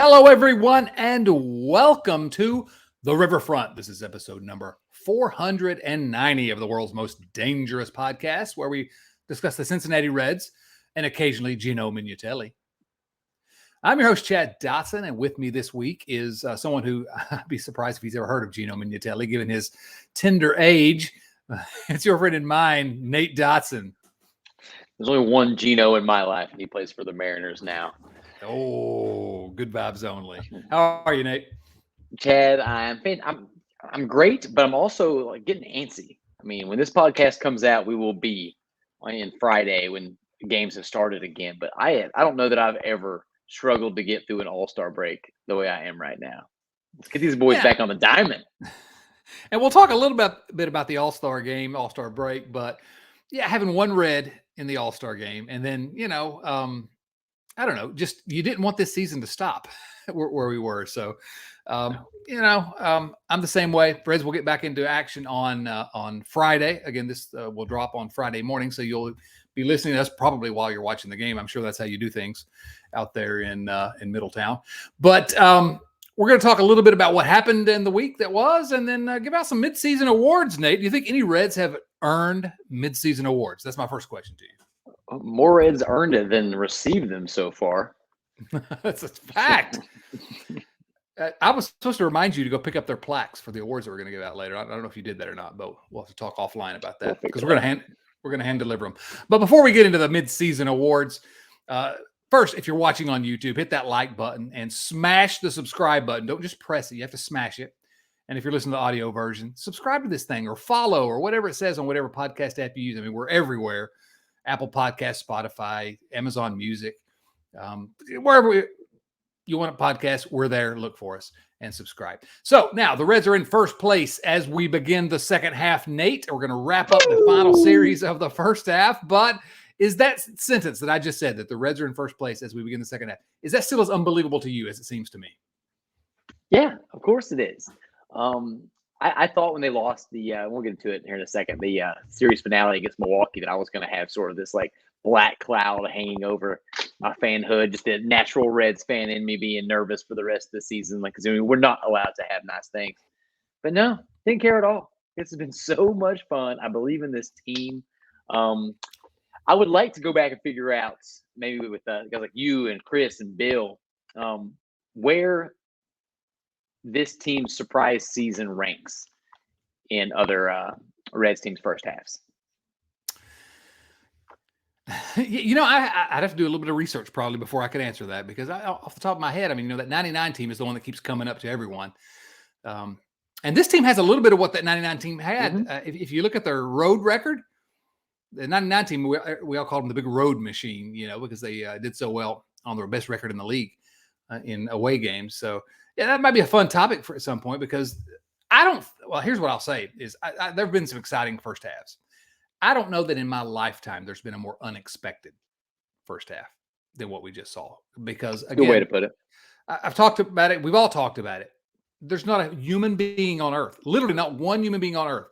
Hello, everyone, and welcome to The Riverfront. This is episode number 490 of the world's most dangerous podcast, where we discuss the Cincinnati Reds and occasionally Gino Mignatelli. I'm your host, Chad Dotson, and with me this week is someone who I'd be surprised if he's ever heard of Gino Mignatelli, given his tender age. It's your friend and mine, Nate Dotson. There's only one Gino in my life, and he plays for the Mariners now. Oh, good vibes only. How are you, Nate? Chad, I'm great, but I'm also like getting antsy. I mean, when this podcast comes out, we will be on Friday when games have started again. But I don't know that I've ever struggled to get through an All-Star break the way I am right now. Let's get these boys back on the diamond. And we'll talk a little bit about the All-Star game, All-Star break, but yeah, having one Red in the All-Star game, and then I don't know, just you didn't want this season to stop where we were. So, I'm the same way. Reds will get back into action on Friday. Again, this will drop on Friday morning, so you'll be listening to us probably while you're watching the game. I'm sure that's how you do things out there in Middletown. But we're going to talk a little bit about what happened in the week that was, and then give out some midseason awards. Nate, do you think any Reds have earned midseason awards? That's my first question to you. More Reds earned it than received them so far. That's a fact. I was supposed to remind you to go pick up their plaques for the awards that we're going to give out later. I don't know if you did that or not, but we'll have to talk offline about that because we're going to hand deliver them. But before we get into the mid-season awards, first, if you're watching on YouTube, hit that like button and smash the subscribe button. Don't just press it; you have to smash it. And if you're listening to the audio version, subscribe to this thing or follow or whatever it says on whatever podcast app you use. I mean, we're everywhere. Apple Podcasts, Spotify, Amazon Music, wherever you want a podcast, we're there. Look for us and subscribe. So now the Reds are in first place as we begin the second half. Nate, we're going to wrap up the final series of the first half. But is that sentence that I just said, that the Reds are in first place as we begin the second half, is that still as unbelievable to you as it seems to me? Yeah, of course it is. I thought when they lost we'll get into it here in a second, the series finale against Milwaukee, that I was going to have sort of this like black cloud hanging over my fanhood, just the natural Reds fan in me being nervous for the rest of the season. Like, because we're not allowed to have nice things. But no, didn't care at all. This has been so much fun. I believe in this team. I would like to go back and figure out, maybe with guys like you and Chris and Bill, where this team's surprise season ranks in other Reds teams' first halves. I'd have to do a little bit of research probably before I could answer that, because off the top of my head, I mean, that 99 team is the one that keeps coming up to everyone. And this team has a little bit of what that 99 team had. Mm-hmm. If you look at their road record, the 99 team, we all called them the big road machine, because they did so well on their best record in the league in away games. So, yeah, that might be a fun topic at some point, because here's what I'll say is there have been some exciting first halves. I don't know that in my lifetime there's been a more unexpected first half than what we just saw, because again, good way to put it. I've talked about it. We've all talked about it. There's not a human being on earth, literally not one human being on earth,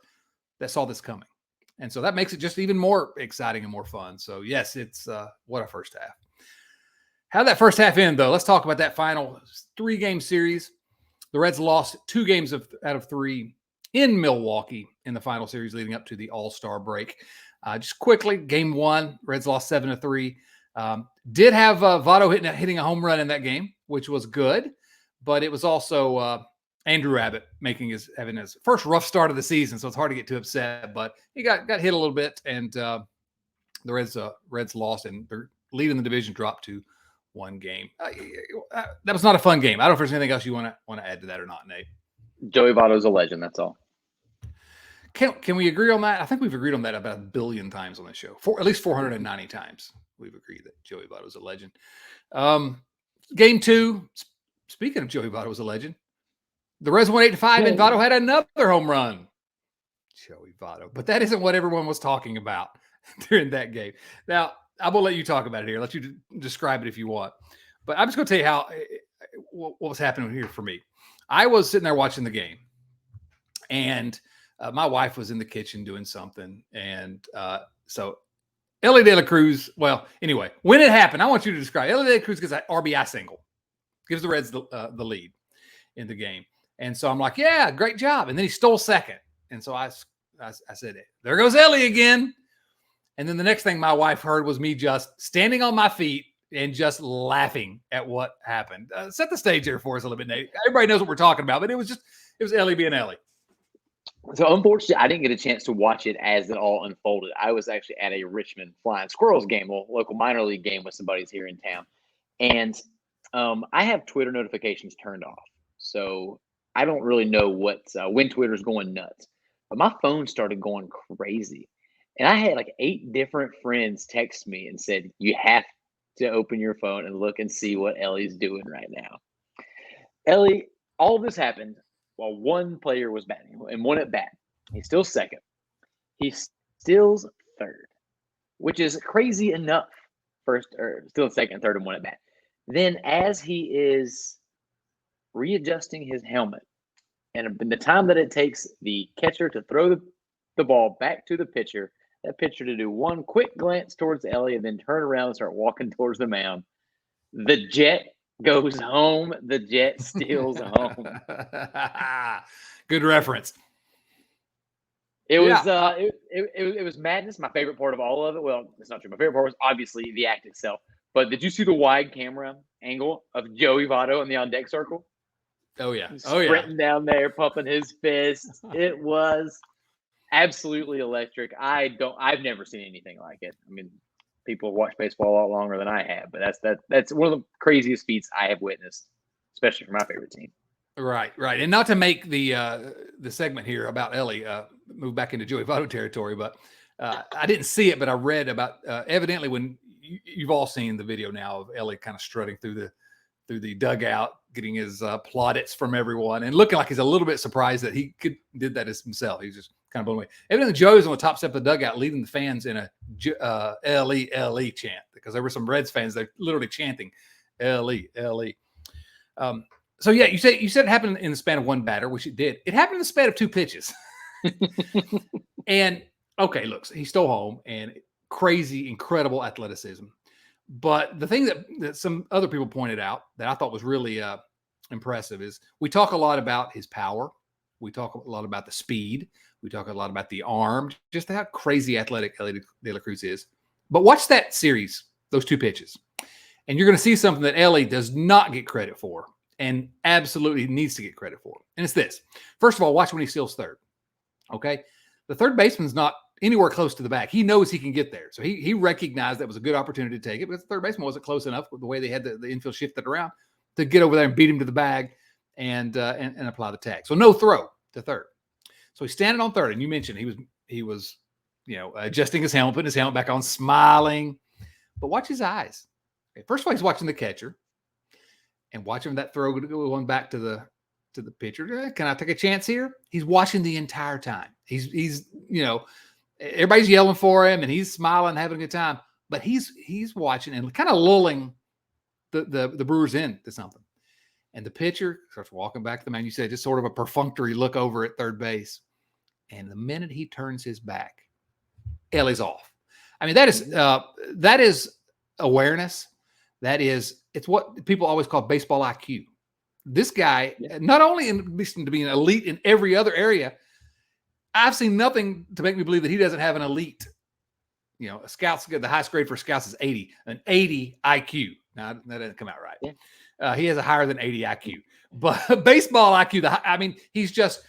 that saw this coming. And so that makes it just even more exciting and more fun. So yes, it's what a first half. How'd that first half end, though? Let's talk about that final 3-game series. The Reds lost 2 games out of 3 in Milwaukee in the final series leading up to the All-Star break. Just quickly, game 1, Reds lost 7-3. Did have Votto hitting a home run in that game, which was good, but it was also Andrew Abbott having his first rough start of the season, so it's hard to get too upset. But he got hit a little bit, and the Reds lost, and their lead in the division dropped to 1 game. That was not a fun game. I don't know if there's anything else you want to add to that or not, Nate. Joey Votto's a legend. That's all. Can we agree on that? I think we've agreed on that about 1 billion times on this show. At least 490 times we've agreed that Joey Votto's a legend. Game 2. Speaking of Joey Votto's a legend, the Reds won 8-5, and Votto had another home run. Joey Votto, but that isn't what everyone was talking about during that game. Now, I will let you talk about it here. Let you describe it if you want. But I'm just going to tell you what was happening here for me. I was sitting there watching the game, and my wife was in the kitchen doing something. And so Ellie De La Cruz, well, anyway, when it happened, I want you to describe. Ellie De La Cruz gets an RBI single. gives the Reds the lead in the game. And so I'm like, yeah, great job. And then he stole second. And so I said, there goes Ellie again. And then the next thing my wife heard was me just standing on my feet and just laughing at what happened. Set the stage there for us a little bit, Nate. Everybody knows what we're talking about, but it was Ellie being Ellie. So unfortunately, I didn't get a chance to watch it as it all unfolded. I was actually at a Richmond Flying Squirrels game, a local minor league game with some buddies here in town. And I have Twitter notifications turned off. So I don't really know when Twitter's going nuts. But my phone started going crazy. And I had like 8 different friends text me and said, you have to open your phone and look and see what Ellie's doing right now. Ellie, all of this happened while one player was batting and one at bat. He's still second. He steals third, which is crazy enough. First, or still second, third, and one at bat. Then as he is readjusting his helmet, and in the time that it takes the catcher to throw the ball back to the pitcher, that pitcher to do one quick glance towards Ellie and then turn around and start walking towards the mound, the Jet goes home. The Jet steals home. Good reference. It was madness. My favorite part of all of it. Well, it's not true. My favorite part was obviously the act itself. But did you see the wide camera angle of Joey Votto in the on deck circle? Oh yeah. Sprinting down there, pumping his fists. It was absolutely electric. I've never seen anything like it. I mean, people have watched baseball a lot longer than I have, but that's one of the craziest feats I have witnessed, especially for my favorite team. Right. And not to make the segment here about Ellie move back into Joey Votto territory, but I didn't see it, but I read about evidently when you've all seen the video now of Ellie kind of strutting through the dugout, getting his plaudits from everyone, and looking like he's a little bit surprised that he did that as himself. He's just kind of blown away. Evidently, Joe's on the top step of the dugout, leading the fans in a Ellie chant, because there were some Reds fans that literally chanting Ellie. So yeah, you said it happened in the span of one batter, which it did. It happened in the span of 2 pitches. And okay, look, he stole home and crazy, incredible athleticism. But the thing that some other people pointed out that I thought was really impressive is we talk a lot about his power. We talk a lot about the speed. We talk a lot about the arm, just how crazy athletic Ellie De La Cruz is. But watch that series, those 2 pitches, and you're going to see something that Ellie does not get credit for and absolutely needs to get credit for. And it's this. First of all, watch when he steals third. Okay? The third baseman's not anywhere close to the bag. He knows he can get there. So he recognized that was a good opportunity to take it, because the third baseman wasn't close enough with the way they had the infield shifted around to get over there and beat him to the bag and apply the tag. So no throw to third. So he's standing on third, and you mentioned he was adjusting his helmet, putting his helmet back on, smiling. But watch his eyes. Okay, first of all, he's watching the catcher, and watching that throw going back to the pitcher. Can I take a chance here? He's watching the entire time. He's everybody's yelling for him, and he's smiling, having a good time. But he's watching and kind of lulling the Brewers into something. And the pitcher starts walking back to the man. You said just sort of a perfunctory look over at third base. And the minute he turns his back, Ellie's off. I mean, that is awareness. It's what people always call baseball IQ. This guy, not only in addition to being elite in every other area, I've seen nothing to make me believe that he doesn't have an elite. A scout's the highest grade for scouts is 80, an 80 IQ. Now that doesn't come out right. Yeah. He has a higher than 80 IQ, but baseball IQ. He's just.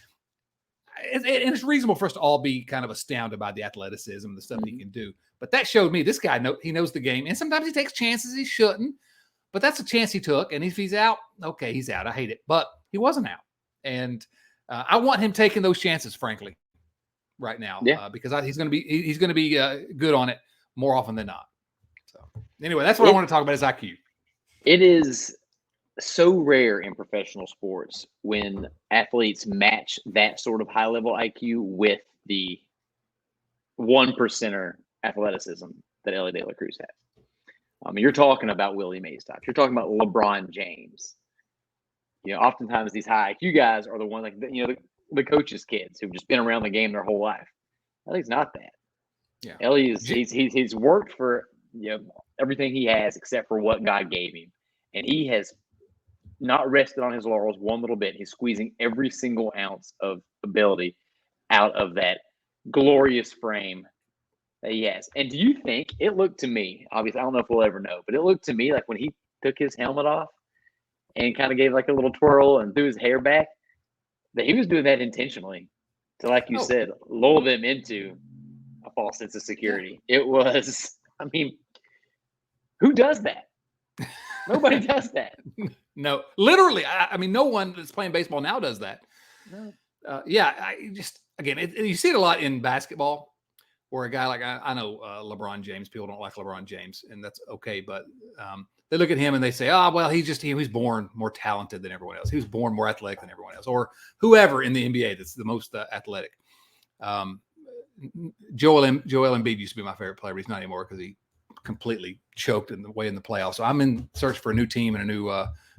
And it's reasonable for us to all be kind of astounded by the athleticism, the stuff he can do. But that showed me this guy he knows the game, and sometimes he takes chances he shouldn't. But that's a chance he took, and if he's out, okay, he's out. I hate it, but he wasn't out, and I want him taking those chances, frankly, right now, because he's going to be good on it more often than not. So anyway, that's what I want to talk about is IQ. It is so rare in professional sports when athletes match that sort of high level IQ with the 1%er athleticism that Ellie De La Cruz has. You're talking about Willie Mays types. You're talking about LeBron James. Oftentimes these high IQ guys are the ones like the coaches' kids who've just been around the game their whole life. Ellie's not that. Yeah, Ellie is. He's worked for everything he has except for what God gave him, and he has not rested on his laurels one little bit. He's squeezing every single ounce of ability out of that glorious frame that he has. And do you think it looked to me, obviously, I don't know if we'll ever know, but it looked to me like when he took his helmet off and kind of gave like a little twirl and threw his hair back, that he was doing that intentionally to, like you said, lull them into a false sense of security. Yeah. It was, I mean, who does that? Nobody does that. No, literally. I mean, no one that's playing baseball now does that. No. You see it a lot in basketball where a guy like, I know LeBron James, people don't like LeBron James, and that's okay. But they look at him and they say, oh, well, he's born more talented than everyone else. He was born more athletic than everyone else, or whoever in the NBA that's the most athletic. Joel Embiid used to be my favorite player, but he's not anymore because he completely choked in the playoffs. So I'm in search for a new team and a new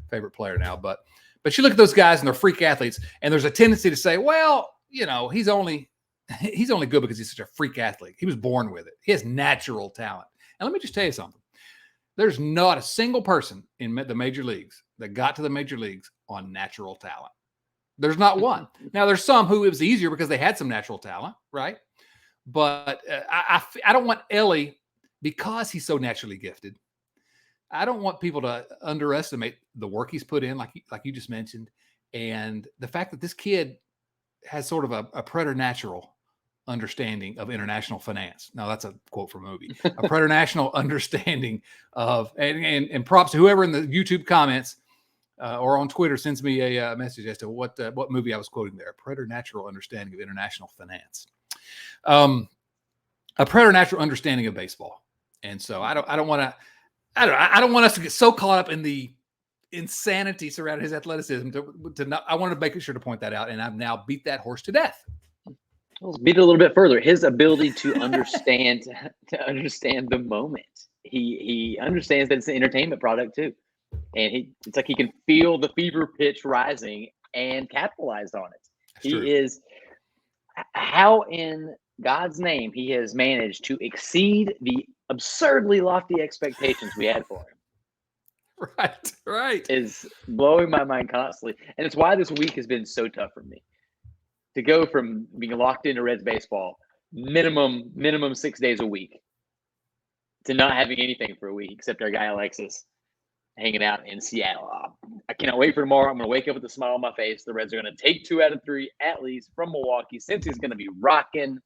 favorite player now. But you look at those guys and they're freak athletes, and there's a tendency to say, well, he's only good because he's such a freak athlete. He was born with it. He has natural talent. And let me just tell you something. There's not a single person in the major leagues that got to the major leagues on natural talent. There's not one. Now, there's some who it was easier because they had some natural talent, right? But I don't want Ellie, because he's so naturally gifted, I don't want people to underestimate the work he's put in, like you just mentioned, and the fact that this kid has sort of a preternatural understanding of international finance. Now, that's a quote from a movie. A preternatural understanding of, and props to whoever in the YouTube comments or on Twitter sends me a message as to what movie I was quoting there. A preternatural understanding of international finance. A preternatural understanding of baseball. And so I don't want us to get so caught up in the insanity surrounding his athleticism to not. I wanted to make sure to point that out, and I've now beat that horse to death. Let's beat it a little bit further. His ability to understand the moment. He understands that it's an entertainment product too, and it's like he can feel the fever pitch rising and capitalize on it. That's true. Is how in God's name he has managed to exceed the absurdly lofty expectations we had for him. Right. Is blowing my mind constantly. And it's why this week has been so tough for me. To go from being locked into Reds baseball, minimum 6 days a week, to not having anything for a week except our guy Alexis hanging out in Seattle. I cannot wait for tomorrow. I'm going to wake up with a smile on my face. The Reds are going to take 2 out of 3 at least from Milwaukee. Cincy's going to be rocking.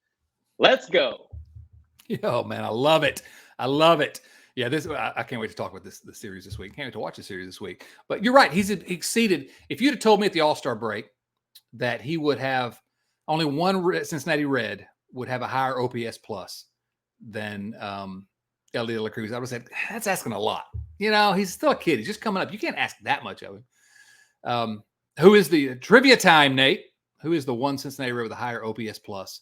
Let's go. Oh, man, I love it. Yeah, I can't wait to talk about the series this week. Can't wait to watch the series this week. But you're right. He's exceeded. If you'd have told me at the All-Star break that he would have only one Cincinnati Red would have a higher OPS plus than Ellie De La Cruz, I would have said, that's asking a lot. He's still a kid. He's just coming up. You can't ask that much of him. Who is the trivia time, Nate? Who is the one Cincinnati Red with a higher OPS plus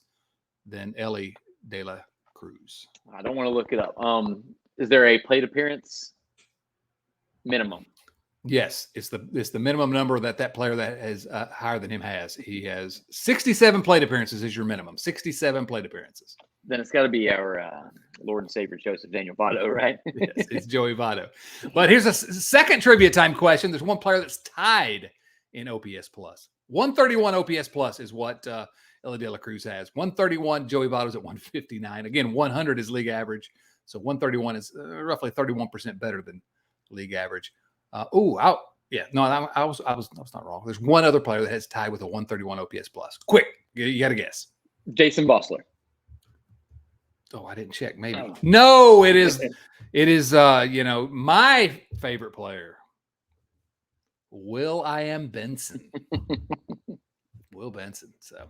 than Ellie De La Cruz? I don't want to look it up. Is there a plate appearance minimum? Yes, it's the minimum number that player that is higher than him has. He has 67 plate appearances is your minimum. 67 plate appearances. Then it's got to be our Lord and Savior Joseph Daniel Votto, right? Yes, it's Joey Votto. But here's a second trivia time question. There's one player that's tied in OPS plus. 131 OPS plus is what Ellie De La Cruz has. 131. Joey Votto's at 159. Again, 100 is league average. So 131 is roughly 31% better than league average. I was not wrong. There's one other player that has tied with a 131 OPS plus. Quick, you got to guess. Jason Bossler. Oh, I didn't check. Maybe. No, it is. It is. My favorite player, Will.i.am Benson. Will Benson. So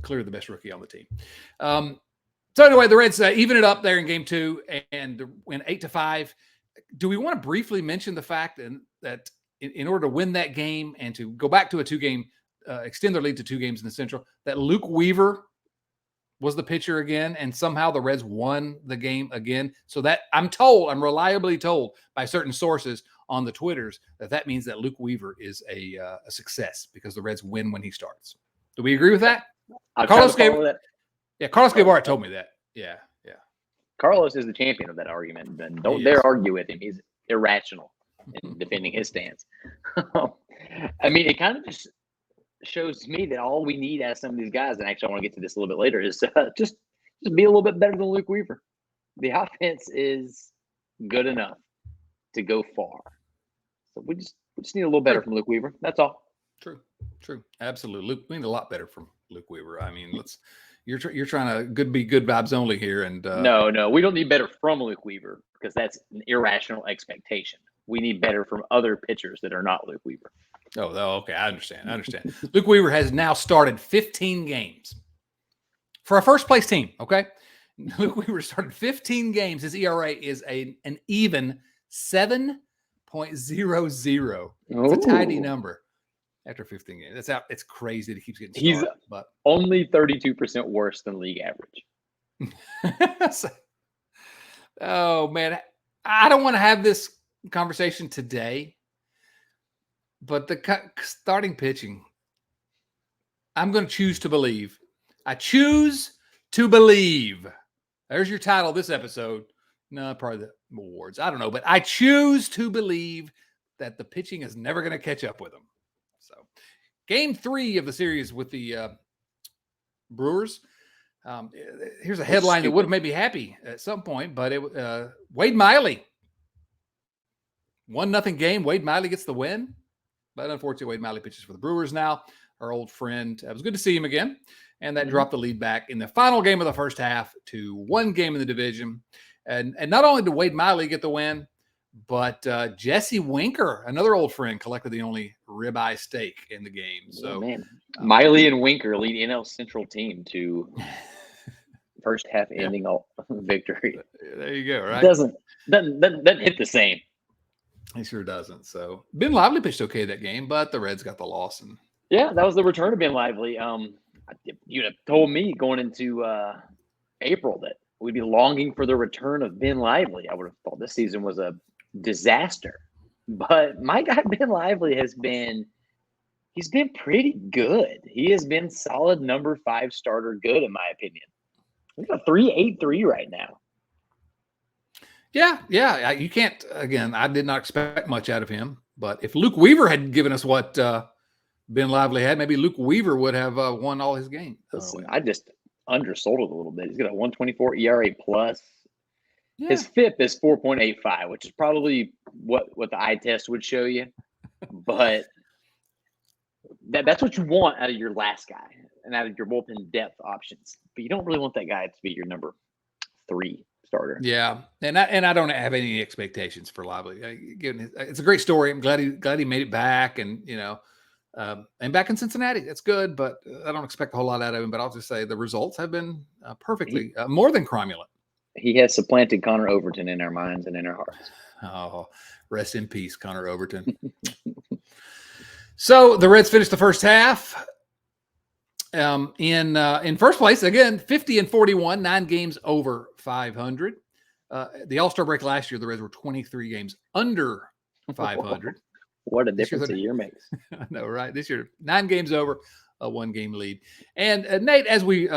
clearly the best rookie on the team. So anyway, the Reds even it up there in game 2 and win 8-5. Do we want to briefly mention the fact that in order to win that game and to go back to a 2-game, extend their lead to 2 games in the Central, that Luke Weaver was the pitcher again, and somehow the Reds won the game again? So that I'm reliably told by certain sources on the Twitters that means that Luke Weaver is a success because the Reds win when he starts. Do we agree with that? Carlos Guevara told me that. Yeah. Carlos is the champion of that argument, and don't dare argue with him. He's irrational in defending his stance. I mean, it kind of just shows me that all we need as some of these guys, and actually I want to get to this a little bit later, is just be a little bit better than Luke Weaver. The offense is good enough to go far. So we just need a little better from Luke Weaver. That's all. True. Absolutely. Luke, we need a lot better from Luke Weaver. I mean, you're trying to be good vibes only here. And no, we don't need better from Luke Weaver because that's an irrational expectation. We need better from other pitchers that are not Luke Weaver. Oh, okay. I understand. Luke Weaver has now started 15 games for a first place team. Okay. Luke Weaver started 15 games. His ERA is an even 7.00. It's a tiny number after 15 games. That's out. It's crazy that he keeps getting started. He's but only 32% worse than league average. Oh, man. I don't want to have this conversation today. But the starting pitching, I'm going to choose to believe. I choose to believe. There's your title of this episode. No, probably the awards. I don't know. But I choose to believe that the pitching is never going to catch up with them. So, game 3 of the series with the Brewers. Here's a headline that would have made me happy at some point. But Wade Miley. 1-0 game. Wade Miley gets the win. But unfortunately, Wade Miley pitches for the Brewers now. Our old friend. It was good to see him again. And that dropped the lead back in the final game of the first half to 1 game in the division. And not only did Wade Miley get the win, but Jesse Winker, another old friend, collected the only ribeye steak in the game. So Miley and Winker lead NL Central team to first half ending victory. There you go. Right? Doesn't hit the same. He sure doesn't. So Ben Lively pitched okay that game, but the Reds got the loss. And yeah, that was the return of Ben Lively. You'd have told me going into April that we'd be longing for the return of Ben Lively. I would have thought this season was a disaster. But my guy Ben Lively he's been pretty good. He has been solid number 5 starter good, in my opinion. He's got 3.83 right now. Yeah. You can't, again, I did not expect much out of him. But if Luke Weaver had given us what Ben Lively had, maybe Luke Weaver would have won all his games. Listen, I just undersold it a little bit. He's got a 1.24 ERA plus. Yeah. His FIP is 4.85, which is probably what the eye test would show you. But that's what you want out of your last guy and out of your bullpen depth options. But you don't really want that guy to be your number 3 starter. Yeah, and I don't have any expectations for Lively. It's a great story. I'm glad he made it back, and and back in Cincinnati. That's good, but I don't expect a whole lot out of him. But I'll just say the results have been perfectly more than cromulent. He has supplanted Connor Overton in our minds and in our hearts. Oh, rest in peace, Connor Overton. So the Reds finished the first half in first place again, 50-41, 9 games over 500. The All-Star break last year, the Reds were 23 games under 500. What a difference a year makes. I know, right? This year, 9 games over, a 1-game lead. And Nate, as we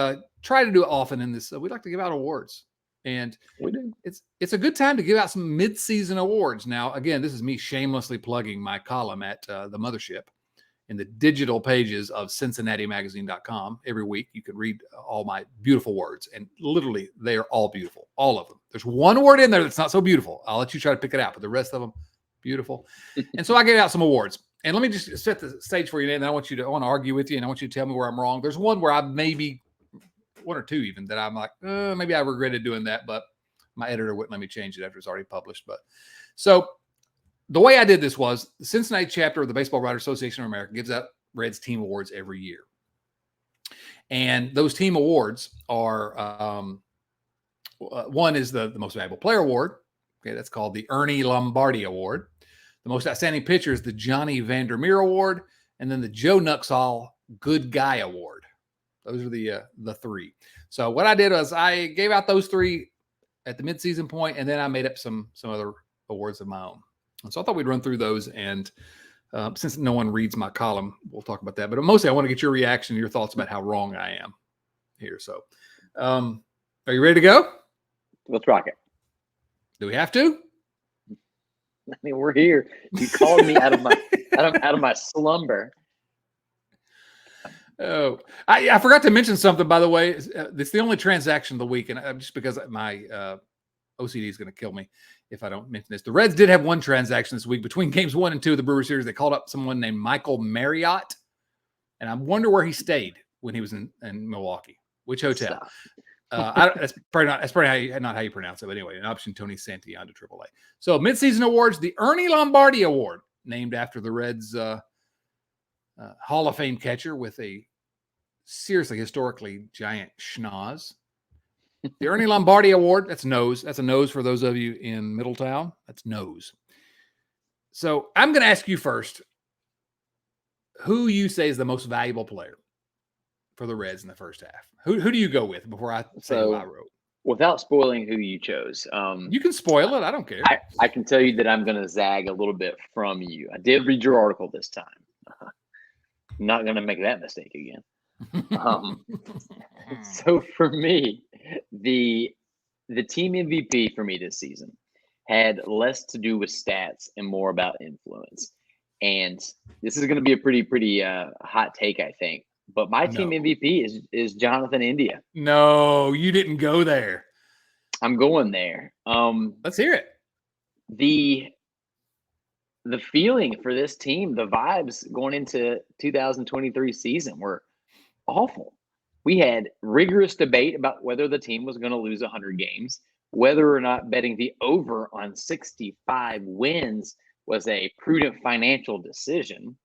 try to do often in this, we like to give out awards. And we do. It's a good time to give out some mid-season awards. Now, again, this is me shamelessly plugging my column at the Mothership in the digital pages of CincinnatiMagazine.com. Every week, you can read all my beautiful words. And literally, they are all beautiful, all of them. There's one word in there that's not so beautiful. I'll let you try to pick it out, but the rest of them, beautiful. And so I gave out some awards. And let me just set the stage for you, Nate, and I want to argue with you, and I want you to tell me where I'm wrong. There's one where I maybe, 1 or 2 even, that I'm like, maybe I regretted doing that, but my editor wouldn't let me change it after it's already published. But so the way I did this was the Cincinnati chapter of the Baseball Writers Association of America gives out Reds team awards every year. And those team awards are, one is the most valuable player award. Okay, that's called the Ernie Lombardi Award. The most outstanding pitcher is the Johnny Vandermeer Award, and then the Joe Nuxall Good Guy Award. Those are the 3. So what I did was I gave out those 3 at the midseason point, and then I made up some other awards of my own. And so I thought we'd run through those. And since no one reads my column, we'll talk about that. But mostly I want to get your reaction, your thoughts about how wrong I am here. So are you ready to go? Let's rock it. Do we have to? I mean, we're here. You called me out of my out of my slumber. Oh, I forgot to mention something, by the way. It's the only transaction of the week, and just because my OCD is going to kill me if I don't mention this. The Reds did have one transaction this week between games 1 and 2 of the Brewer Series. They called up someone named Michael Marriott, and I wonder where he stayed when he was in Milwaukee. Which hotel? That's probably not how you pronounce it, but anyway, an option Tony Santillan to AAA. So midseason awards, the Ernie Lombardi Award, named after the Reds Hall of Fame catcher with a seriously historically giant schnoz. The Ernie Lombardi Award, that's nose. That's a nose for those of you in Middletown. That's nose. So I'm going to ask you first, who you say is the most valuable player for the Reds in the first half? Who do you go with before I say who I wrote? Without spoiling who you chose. You can spoil it. I don't care. I can tell you that I'm going to zag a little bit from you. I did read your article this time. I'm not going to make that mistake again. So for me, the team MVP for me this season had less to do with stats and more about influence. And this is going to be a pretty hot take, I think. But my team MVP is Jonathan India. No, you didn't go there. I'm going there. Let's hear it. The feeling for this team, the vibes going into 2023 season were awful. We had rigorous debate about whether the team was going to lose 100 games, whether or not betting the over on 65 wins was a prudent financial decision.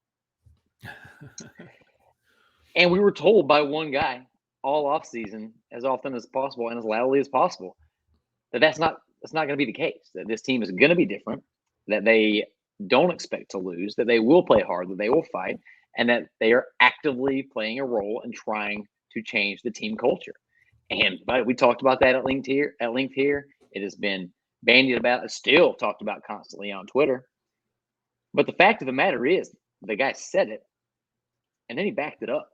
And we were told by one guy all offseason, as often as possible and as loudly as possible, that's not going to be the case, that this team is going to be different, that they don't expect to lose, that they will play hard, that they will fight, and that they are actively playing a role in trying to change the team culture. But we talked about that at length here. It has been bandied about. It's still talked about constantly on Twitter. But the fact of the matter is, the guy said it, and then he backed it up.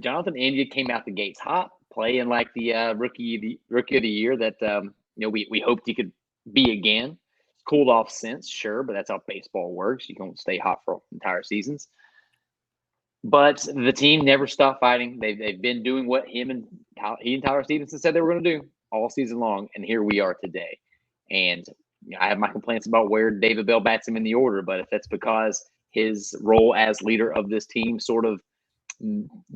Jonathan India came out the gates hot, playing like the rookie of the year that we hoped he could be again. Cooled off since, sure, but that's how baseball works. You don't stay hot for entire seasons. But the team never stopped fighting. They've been doing what he and Tyler Stevenson said they were going to do all season long, and here we are today. And I have my complaints about where David Bell bats him in the order, but if that's because his role as leader of this team sort of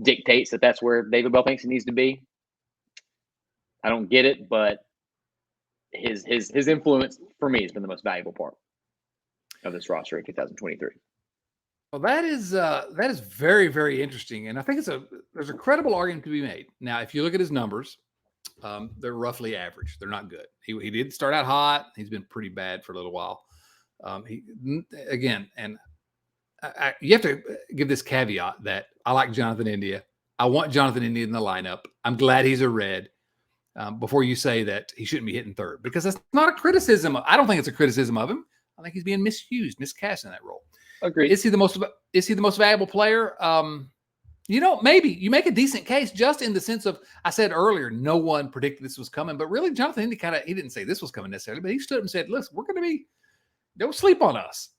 dictates that that's where David Bell thinks he needs to be, I don't get it, but his influence for me has been the most valuable part of this roster in 2023. Well, that is very, very interesting, and I think there's a credible argument to be made. Now, if you look at his numbers, they're roughly average. They're not good. He did start out hot. He's been pretty bad for a little while. You have to give this caveat that I like Jonathan India. I want Jonathan India in the lineup. I'm glad he's a Red. Before you say that he shouldn't be hitting third, because that's not a criticism. I don't think it's a criticism of him. I think he's being misused, miscast in that role. Agreed. Is he the most valuable player? Maybe you make a decent case, just in the sense of, I said earlier, no one predicted this was coming, but really Jonathan India he didn't say this was coming necessarily, but he stood up and said, listen, don't sleep on us.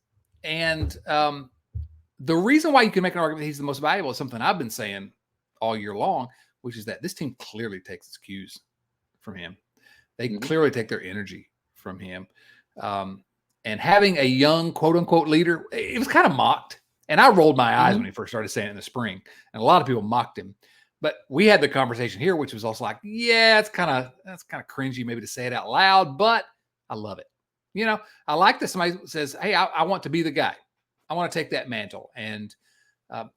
And the reason why you can make an argument that he's the most valuable is something I've been saying all year long, which is that this team clearly takes its cues from him. They clearly take their energy from him. And having a young, quote unquote, leader, it was kind of mocked. And I rolled my eyes when he first started saying it in the spring. And a lot of people mocked him. But we had the conversation here, which was also like, yeah, that's kind of cringy maybe to say it out loud, but I love it. I like that somebody says, hey, I want to be the guy. I want to take that mantle. And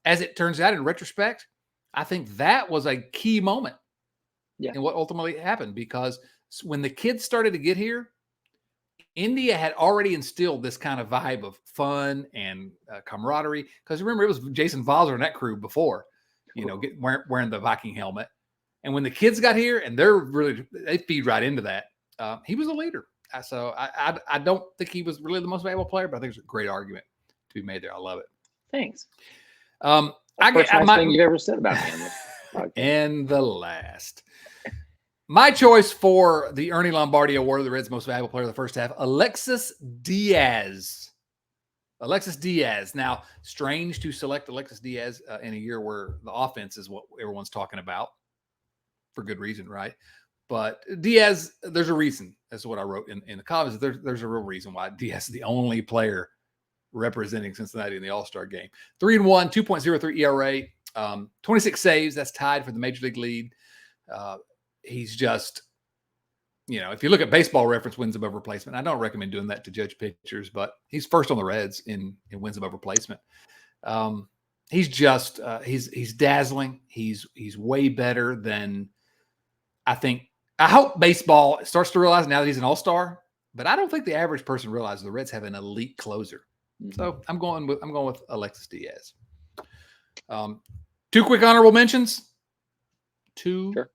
as it turns out, in retrospect, I think that was a key moment in what ultimately happened, because when the kids started to get here, India had already instilled this kind of vibe of fun and camaraderie. Because remember, it was Jason Vosler and that crew before, wearing the Viking helmet. And when the kids got here, and they feed right into that, he was a leader. So I don't think he was really the most valuable player, but I think it's a great argument to be made there. I love it. Thanks. Nice thing you've ever said about me. And the last. My choice for the Ernie Lombardi Award, the Reds' most valuable player of the first half, Alexis Diaz Alexis Diaz. Now, strange to select Alexis Diaz in a year where the offense is what everyone's talking about for good reason, right? But Diaz, there's a reason. That's what I wrote in the comments. There's a real reason why Diaz is the only player representing Cincinnati in the All-Star game. 3-1, 2.03 ERA, 26 saves. That's tied for the major league lead. He's just, if you look at Baseball Reference wins above replacement, I don't recommend doing that to judge pitchers, but he's first on the Reds in wins above replacement. He's just he's dazzling. He's way better than I hope baseball starts to realize now that he's an all-star, but I don't think the average person realizes the Reds have an elite closer. Mm-hmm. So I'm going with Alexis Diaz. 2 quick honorable mentions. Sure.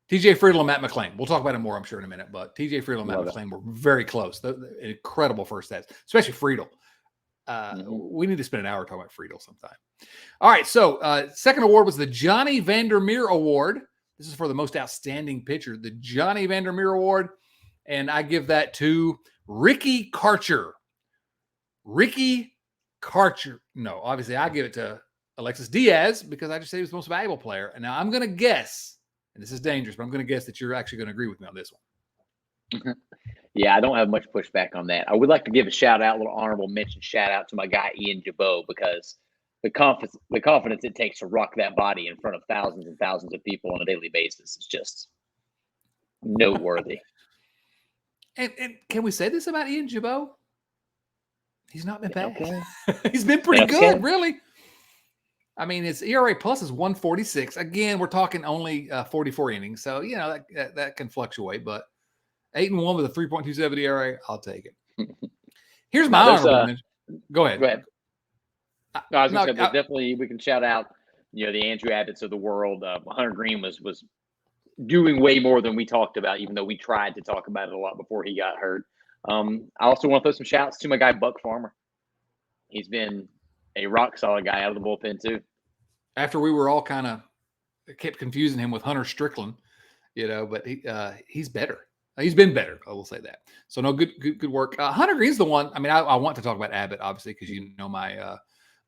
TJ Friedel and Matt McClain. We'll talk about it more, I'm sure, in a minute, but TJ Friedel and Matt McClain were very close. The incredible first stats, especially Friedel. We need to spend an hour talking about Friedel sometime. All right, so second award was the Johnny Vandermeer Award. This is for the most outstanding pitcher, the Johnny Vandermeer Award, and I give that to Ricky Karcher. Ricky Karcher. No, obviously I give it to Alexis Diaz because I just said he was the most valuable player. And now I'm going to guess, and this is dangerous, but I'm going to guess that you're actually going to agree with me on this one. Yeah, I don't have much pushback on that. I would like to give a little honorable mention shout out to my guy Ian Jabot, because the confidence it takes to rock that body in front of thousands and thousands of people on a daily basis is just noteworthy. and can we say this about Ian Jabot? He's not been bad. Okay. He's been pretty good, really. I mean, his ERA plus is 146. Again, we're talking only 44 innings, so that can fluctuate. But 8-1 with a 3.27 ERA, I'll take it. Here's my honorable mention. Go ahead. No, I was going to say definitely we can shout out, the Andrew Abbotts of the world. Hunter Green was doing way more than we talked about, even though we tried to talk about it a lot before he got hurt. I also want to throw some shouts to my guy Buck Farmer. He's been a rock solid guy out of the bullpen too. After we were all kind of kept confusing him with Hunter Strickland, but he's better. He's been better. I will say that. So no, good work. Hunter Green's the one. I mean, I want to talk about Abbott obviously because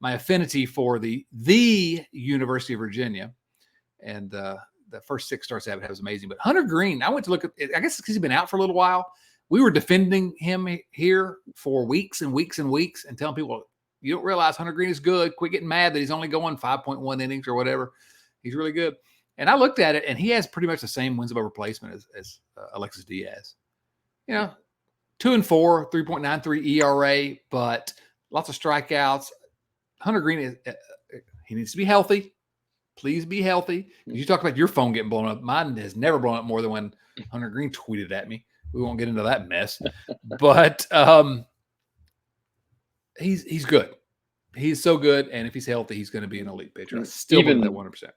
my affinity for the University of Virginia, and the first 6 starts Abbott had was amazing. But Hunter Green, I went to look at it. I guess because he's been out for a little while. We were defending him here for weeks and weeks and weeks and telling people, you don't realize Hunter Green is good. Quit getting mad that he's only going 5.1 innings or whatever. He's really good. And I looked at it, and he has pretty much the same wins above replacement as Alexis Diaz. 2-4, 3.93 ERA, but lots of strikeouts. Hunter Green he needs to be healthy. Please be healthy. You talk about your phone getting blown up. Mine has never blown up more than when Hunter Green tweeted at me. We won't get into that mess, but he's good. He's so good, and if he's healthy, he's going to be an elite pitcher. I still believe that 100%.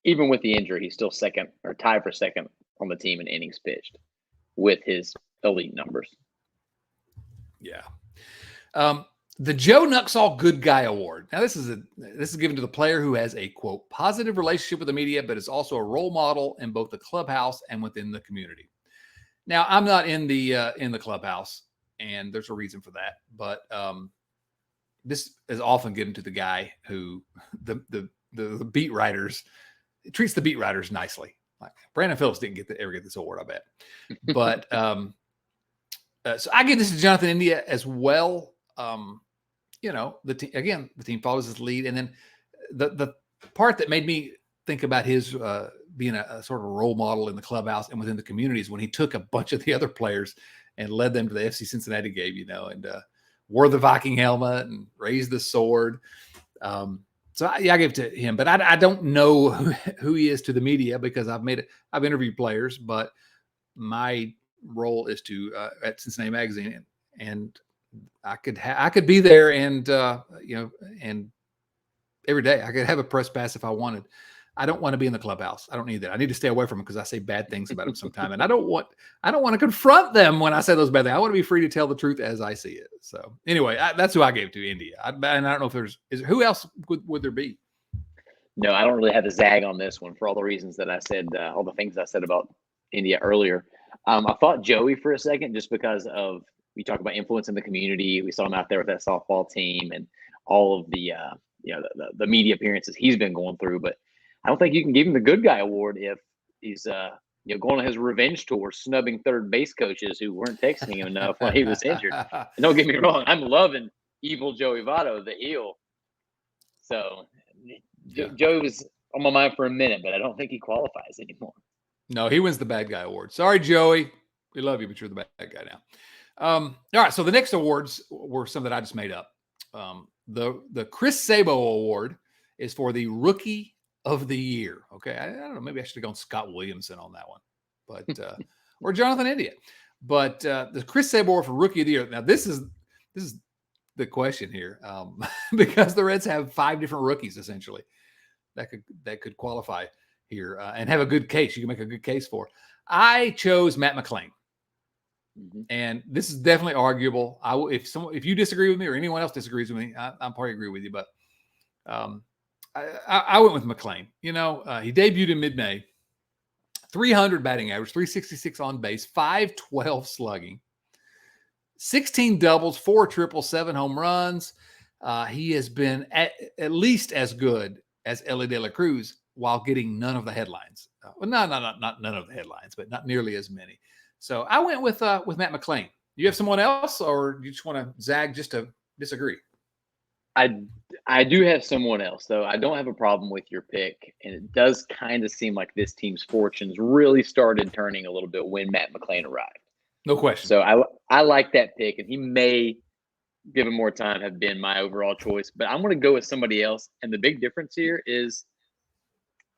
Even with the injury, he's still second or tied for second on the team in innings pitched with his elite numbers. Yeah. The Joe Nuxall Good Guy Award. Now, this is given to the player who has a, quote, positive relationship with the media, but is also a role model in both the clubhouse and within the community. Now, I'm not in the clubhouse, and there's a reason for that. But this is often given to the guy who the beat writers treats the beat writers nicely. Like Brandon Phillips didn't ever get this award, I bet. But so I give this to Jonathan India as well. The team follows his lead, and then the part that made me think about his being a sort of a role model in the clubhouse and within the communities when he took a bunch of the other players and led them to the FC Cincinnati game, and wore the Viking helmet and raised the sword. So I gave it to him, but I don't know who he is to the media because I've interviewed players, but my role is to at Cincinnati Magazine, and I could be there and and every day I could have a press pass if I wanted. I don't want to be in the clubhouse. I don't need that. I need to stay away from them because I say bad things about them sometimes, and I don't want to confront them when I say those bad things. I want to be free to tell the truth as I see it. So anyway, that's who I gave to India. And I don't know if who else would there be? No, I don't really have a zag on this one for all the reasons that I said, all the things I said about India earlier. I thought Joey for a second just because of We talk about influence in the community. We saw him out there with that softball team and all of the the media appearances he's been going through. But I don't think you can give him the good guy award if he's going on his revenge tour, snubbing third base coaches who weren't texting him enough while he was injured. And don't get me wrong, I'm loving evil Joey Votto, the heel. So Joey was on my mind for a minute, but I don't think he qualifies anymore. No, he wins the bad guy award. Sorry, Joey. We love you, but you're the bad guy now. All right. So the next awards were some that I just made up. The Chris Sabo Award is for the Rookie of the Year. Okay. I don't know. Maybe I should have gone Scott Williamson on that one, but or Jonathan India. But the Chris Sabo Award for Rookie of the Year. Now this is the question here, because the Reds have 5 different rookies essentially that could qualify here and have a good case. You can make a good case for. I chose Matt McClain. Mm-hmm. And this is definitely arguable. If you disagree with me or anyone else disagrees with me, I'm probably agree with you. But I went with McClain. He debuted in mid-May, 300 batting average, 366 on base, 512 slugging, 16 doubles, 4 triples, 7 home runs. He has been at least as good as Ellie De La Cruz while getting none of the headlines. Not none of the headlines, but not nearly as many. So I went with Matt McClain. You have someone else, or you just want to zag just to disagree? I do have someone else, though. I don't have a problem with your pick, and it does kind of seem like this team's fortunes really started turning a little bit when Matt McClain arrived. No question. So I like that pick, and he may, given more time, have been my overall choice. But I'm going to go with somebody else, and the big difference here is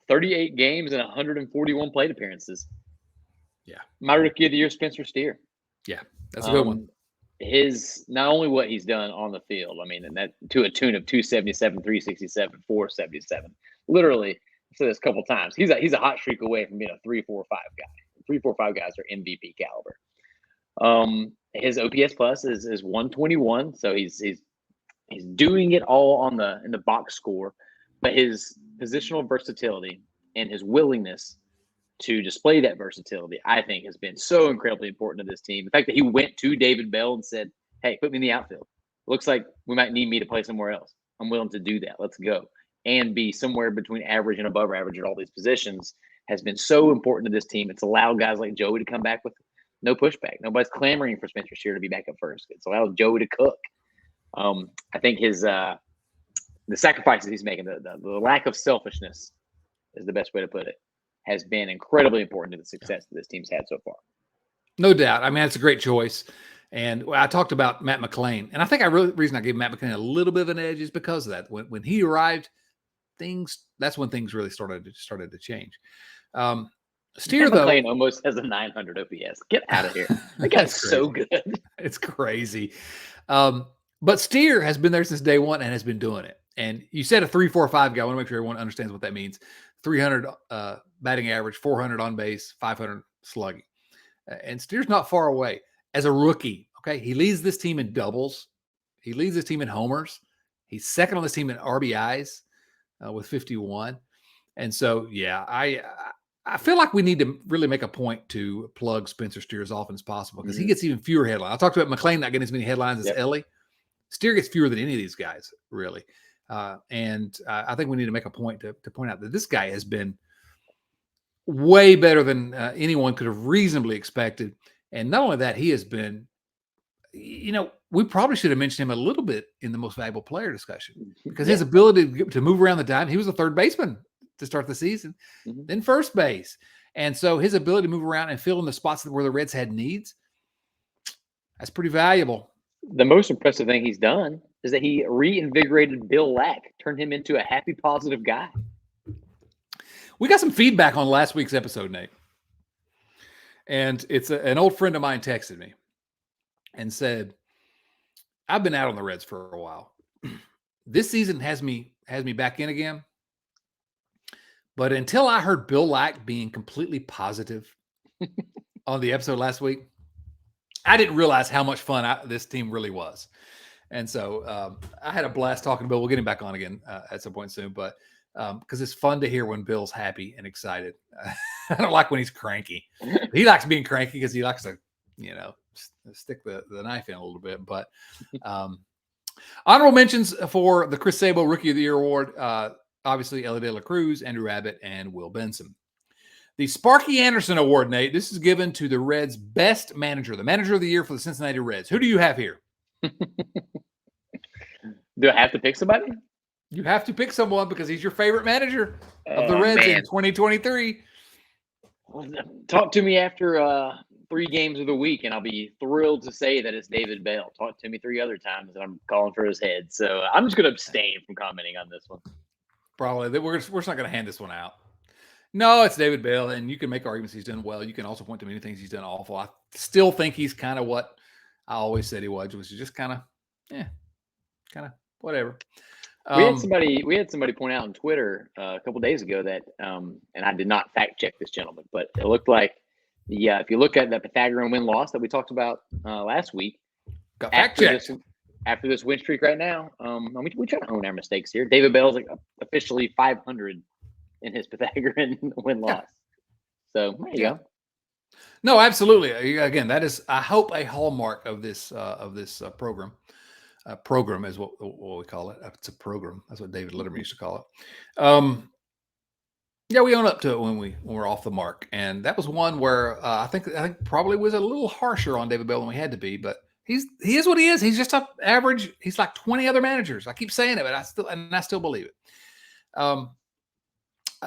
38 games and 141 plate appearances. Yeah. My Rookie of the Year, Spencer Steer. Yeah, that's a good one. His not only what he's done on the field, I mean, and that to a tune of 277, 367, 477. Literally, I said this a couple times. He's a hot streak away from being a 3-4-5 guy. 3-4-5 guys are MVP caliber. His OPS plus is 121, so he's doing it all in the box score, but his positional versatility and his willingness to display that versatility, I think, has been so incredibly important to this team. The fact that he went to David Bell and said, "Hey, put me in the outfield. Looks like we might need me to play somewhere else. I'm willing to do that. Let's go." And be somewhere between average and above average at all these positions has been so important to this team. It's allowed guys like Joey to come back with no pushback. Nobody's clamoring for Spencer Steer to be back at first. It's allowed Joey to cook. I think his the sacrifices he's making, the lack of selfishness is the best way to put it, has been incredibly important to the success that this team's had so far. No doubt. I mean, that's a great choice. And I talked about Matt McClain, and I think the reason I gave Matt McClain a little bit of an edge is because of that. When he arrived, that's when things really started to change. Steer, though, McClain almost has a 900 OPS. Get out of here. That guy's so good. It's crazy. But Steer has been there since day one and has been doing it. And you said a 3-4-5 guy. I want to make sure everyone understands what that means. 300 batting average, 400 on base, 500 slugging. And Steer's not far away. As a rookie, okay, he leads this team in doubles. He leads this team in homers. He's second on this team in RBIs with 51. And so, yeah, I feel like we need to really make a point to plug Spencer Steer as often as possible because he gets even fewer headlines. I talked about McClain not getting as many headlines as Ellie. Steer gets fewer than any of these guys, really. And I think we need to make a point to point out that this guy has been way better than anyone could have reasonably expected. And not only that, he has been, we probably should have mentioned him a little bit in the most valuable player discussion because his ability to move around the diamond, he was a third baseman to start the season, then first base. And so his ability to move around and fill in the spots where the Reds had needs, that's pretty valuable. The most impressive thing he's done is that he reinvigorated Bill Lack, turned him into a happy, positive guy. We got some feedback on last week's episode, Nate. And it's an old friend of mine texted me and said, I've been out on the Reds for a while. This season has me back in again. But until I heard Bill Lack being completely positive on the episode last week, I didn't realize how much fun this team really was. And so I had a blast talking to Bill. We'll get him back on again at some point soon. But because it's fun to hear when Bill's happy and excited. I don't like when he's cranky. He likes being cranky because he likes to, stick the knife in a little bit. But honorable mentions for the Chris Sabo Rookie of the Year award. Obviously, Ellie De La Cruz, Andrew Abbott, and Will Benson. The Sparky Anderson Award, Nate, this is given to the Reds' best manager, the manager of the year for the Cincinnati Reds. Who do you have here? Do I have to pick somebody? You have to pick someone because he's your favorite manager of the Reds in 2023. Talk to me after 3 games of the week, and I'll be thrilled to say that it's David Bell. Talk to me 3 other times, and I'm calling for his head. So I'm just going to abstain from commenting on this one. Probably. We're just not going to hand this one out. No, it's David Bell, and you can make arguments he's done well. You can also point to many things he's done awful. I still think he's kind of what I always said he was, which is just kind of whatever. We had somebody point out on Twitter a couple days ago that, and I did not fact check this gentleman, but it looked like if you look at the Pythagorean win-loss that we talked about last week, got fact checked. After this win streak right now, we try to own our mistakes here. David Bell's like officially 500 in his Pythagorean win-loss. So there you go. No, absolutely. Again, that is, I hope, a hallmark of this program. Program is what we call it. It's a program. That's what David Letterman used to call it. Yeah, we own up to it when we're off the mark, and that was one where I think probably was a little harsher on David Bell than we had to be, but he is what he is. He's just an average. He's like 20 other managers. I keep saying it, but I still believe it.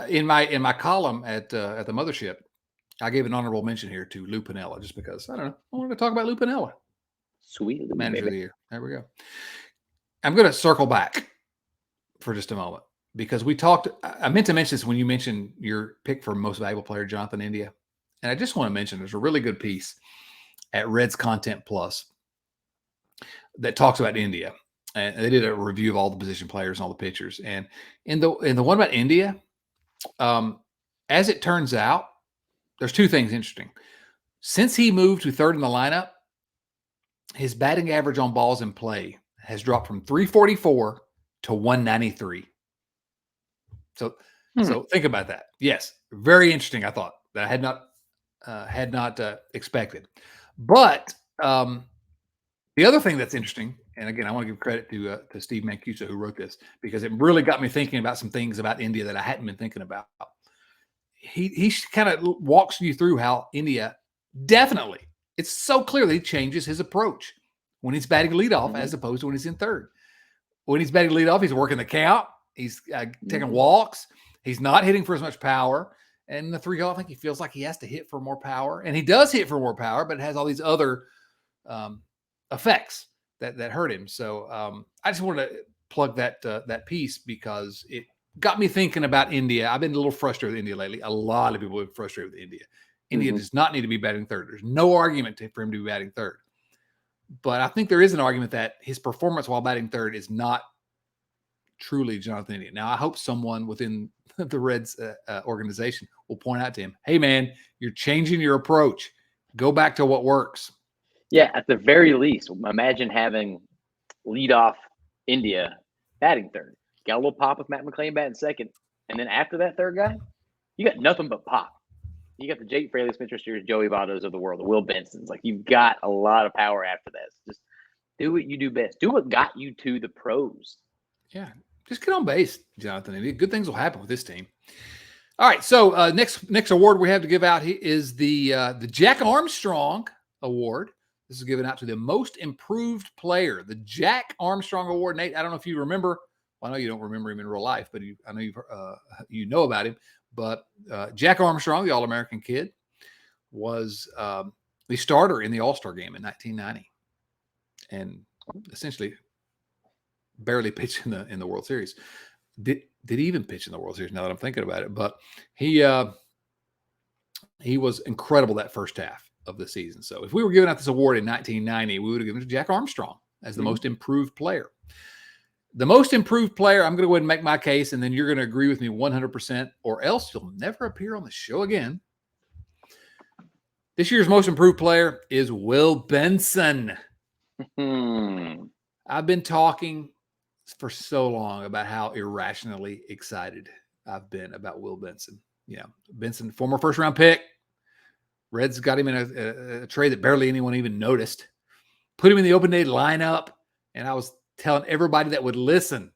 In my column at the Mothership, I gave an honorable mention here to Lou Piniella just because I don't know. I wanted to talk about Lou Piniella. Sweet Manager of the year. There we go. I'm going to circle back for just a moment because I meant to mention this when you mentioned your pick for most valuable player, Jonathan India. And I just want to mention there's a really good piece at Reds Content Plus that talks about India. And they did a review of all the position players and all the pitchers. And in the one about India, as it turns out, there's 2 things interesting. Since he moved to third in the lineup, his batting average on balls in play has dropped from 344 to 193. So think about that. Yes, very interesting. I thought that I had not expected. But the other thing that's interesting, and again, I want to give credit to Steve Mancuso who wrote this because it really got me thinking about some things about India that I hadn't been thinking about. He kind of walks you through how India definitely. It's so clear that he changes his approach when he's batting leadoff as opposed to when he's in third. When he's batting leadoff, he's working the count. He's taking walks. He's not hitting for as much power. And in the 3-0, I think he feels like he has to hit for more power. And he does hit for more power, but it has all these other effects that hurt him. So I just wanted to plug that piece because it got me thinking about India. I've been a little frustrated with India lately. A lot of people have been frustrated with India. India does not need to be batting third. There's no argument for him to be batting third. But I think there is an argument that his performance while batting third is not truly Jonathan India. Now, I hope someone within the Reds organization will point out to him, hey, man, you're changing your approach. Go back to what works. Yeah, at the very least, imagine having leadoff India batting third. Got a little pop with Matt McClain batting second. And then after that third guy, you got nothing but pop. You got the Jake Fraley, Spencer Steers, Joey Vottos of the world, the Will Bensons. Like, you've got a lot of power after this. Just do what you do best. Do what got you to the pros. Yeah, just get on base, Jonathan. Good things will happen with this team. All right, so next award we have to give out is the Jack Armstrong Award. This is given out to the most improved player, the Jack Armstrong Award. Nate, I don't know if you remember. Well, I know you don't remember him in real life, but I know you know about him. But Jack Armstrong, the All-American kid, was the starter in the All-Star game in 1990, and essentially barely pitched in the World Series. Did he even pitch in the World Series? Now that I'm thinking about it, but he was incredible that first half of the season. So if we were giving out this award in 1990, we would have given it to Jack Armstrong as the most improved player. The most improved player, I'm going to go ahead and make my case, and then you're going to agree with me 100%, or else you'll never appear on the show again. This year's most improved player is Will Benson. I've been talking for so long about how irrationally excited I've been about Will Benson. You know, Benson, former first-round pick, Reds got him in a trade that barely anyone even noticed. Put him in the open day lineup, and I was telling everybody that would listen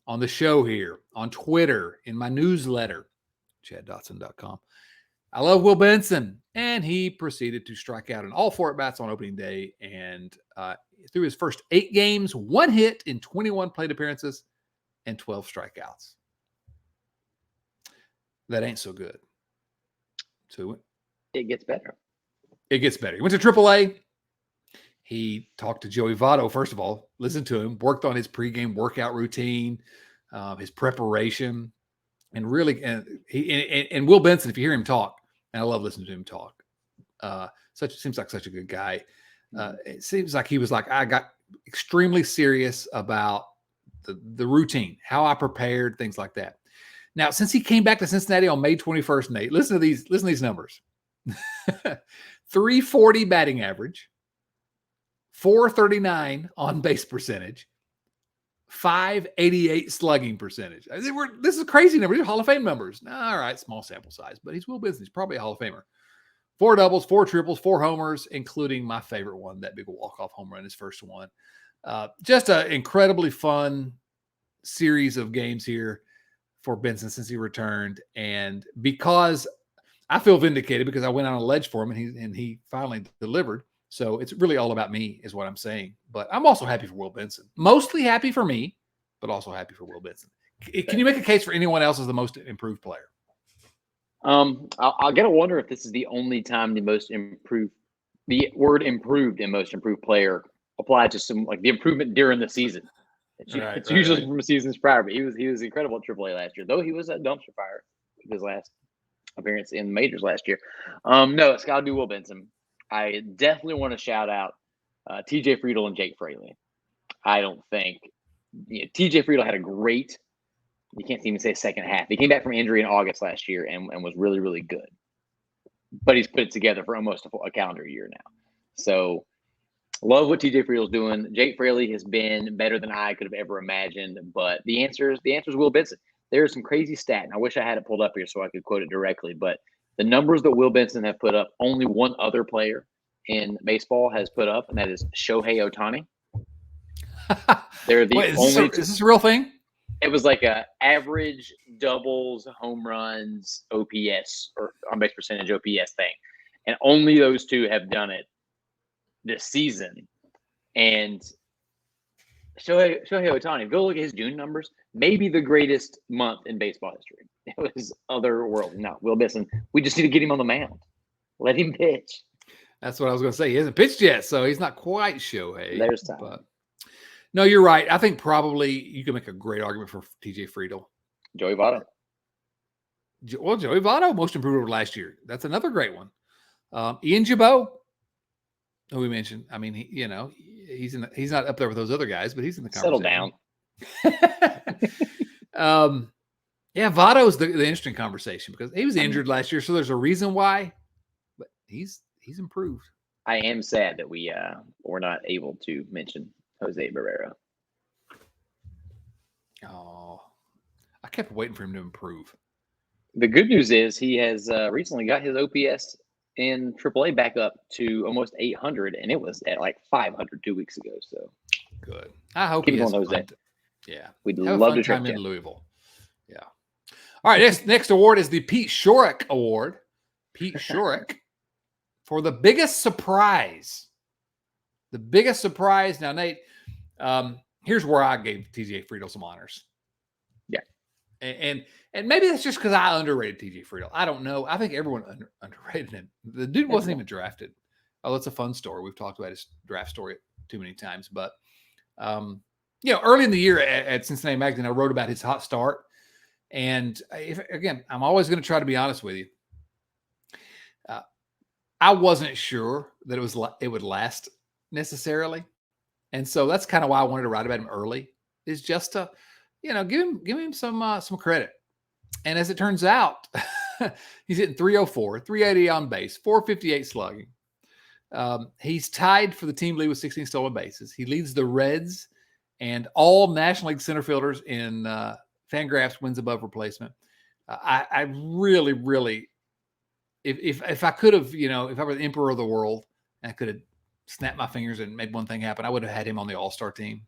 on the show here, on Twitter, in my newsletter, chaddotson.com. I love Will Benson, and he proceeded to strike out in all 4 at-bats on opening day, and through his first 8 games, 1 hit in 21 plate appearances and 12 strikeouts. That ain't so good. So it gets better. It gets better. He went to AAA. He talked to Joey Votto, first of all, listened to him, worked on his pregame workout routine, his preparation, and really, and Will Benson, if you hear him talk, and I love listening to him talk, seems like such a good guy. It seems like he was like, I got extremely serious about the routine, how I prepared, things like that. Now, since he came back to Cincinnati on May 21st, Nate, listen to these numbers. 340 batting average, 439 on base percentage, 588 slugging percentage. This is crazy numbers. These are Hall of Fame numbers. All right, small sample size, but he's Will Benson. He's probably a Hall of Famer. 4 doubles, 4 triples, 4 homers, including my favorite one, that big walk-off home run, his first one. Just an incredibly fun series of games here for Benson since he returned. And because I feel vindicated because I went on a ledge for him and he finally delivered. So it's really all about me is what I'm saying. But I'm also happy for Will Benson. Mostly happy for me, but also happy for Will Benson. Can you make a case for anyone else as the most improved player? I'll gotta wonder if this is the only time the word improved and most improved player applied to some like the improvement during the season. It's usually from seasons prior, but he was incredible at AAA last year, though he was a dumpster fire his last appearance in the majors last year. No, it's got to be Will Benson. I definitely want to shout out TJ Friedl and Jake Fraley. I don't think TJ Friedl had a great, you can't even say second half. He came back from injury in August last year and was really, really good. But he's put it together for almost a calendar year now. So love what TJ Friedl's doing. Jake Fraley has been better than I could have ever imagined. But the answer is Will Benson. There's some crazy stat, and I wish I had it pulled up here so I could quote it directly. But the numbers that Will Benson have put up, only one other player in baseball has put up, and that is Shohei Ohtani. They're the only. Is this a real thing? It was like a average doubles, home runs, OPS or on base percentage OPS thing, and only those two have done it this season. And Shohei Ohtani, go look at his June numbers. Maybe the greatest month in baseball history. It was otherworldly. No, Will Benson. We just need to get him on the mound. Let him pitch. That's what I was going to say. He hasn't pitched yet, so he's not quite Shohei. There's time. But no, you're right. I think probably you can make a great argument for TJ Friedl. Joey Votto. Well, Joey Votto, most improved over last year. That's another great one. Ian Jabot, who we mentioned. I mean, he's not up there with those other guys, but he's in the conversation. Settle down. Yeah, Votto's the interesting conversation because he was injured last year, so there's a reason why. But he's improved. I am sad that we were not able to mention Jose Barrera. Oh, I kept waiting for him to improve. The good news is he has recently got his OPS in AAA back up to almost 800, and it was at like 500 2 weeks ago. So good. I hope keep he has on Jose. Yeah, we'd have love a to fun time trip in Louisville. Yeah. All right. Next award is the Pete Shorrock Award. Pete Shorrock for the biggest surprise. The biggest surprise. Now, Nate, here's where I gave TJ Friedl some honors. Yeah. And maybe that's just because I underrated TJ Friedl. I don't know. I think everyone underrated him. The dude wasn't even drafted. Oh, that's a fun story. We've talked about his draft story too many times. But, early in the year at Cincinnati Magazine, I wrote about his hot start. And again, I'm always going to try to be honest with you. I wasn't sure that it would last necessarily. And so that's kind of why I wanted to write about him early, is just to, give him some credit. And as it turns out, he's hitting 304, 380 on base, 458 slugging. He's tied for the team lead with 16 stolen bases. He leads the Reds and all National League center fielders in Fangraphs wins above replacement. I really, really if I could have, if I were the emperor of the world and I could have snapped my fingers and made one thing happen, I would have had him on the All-Star team.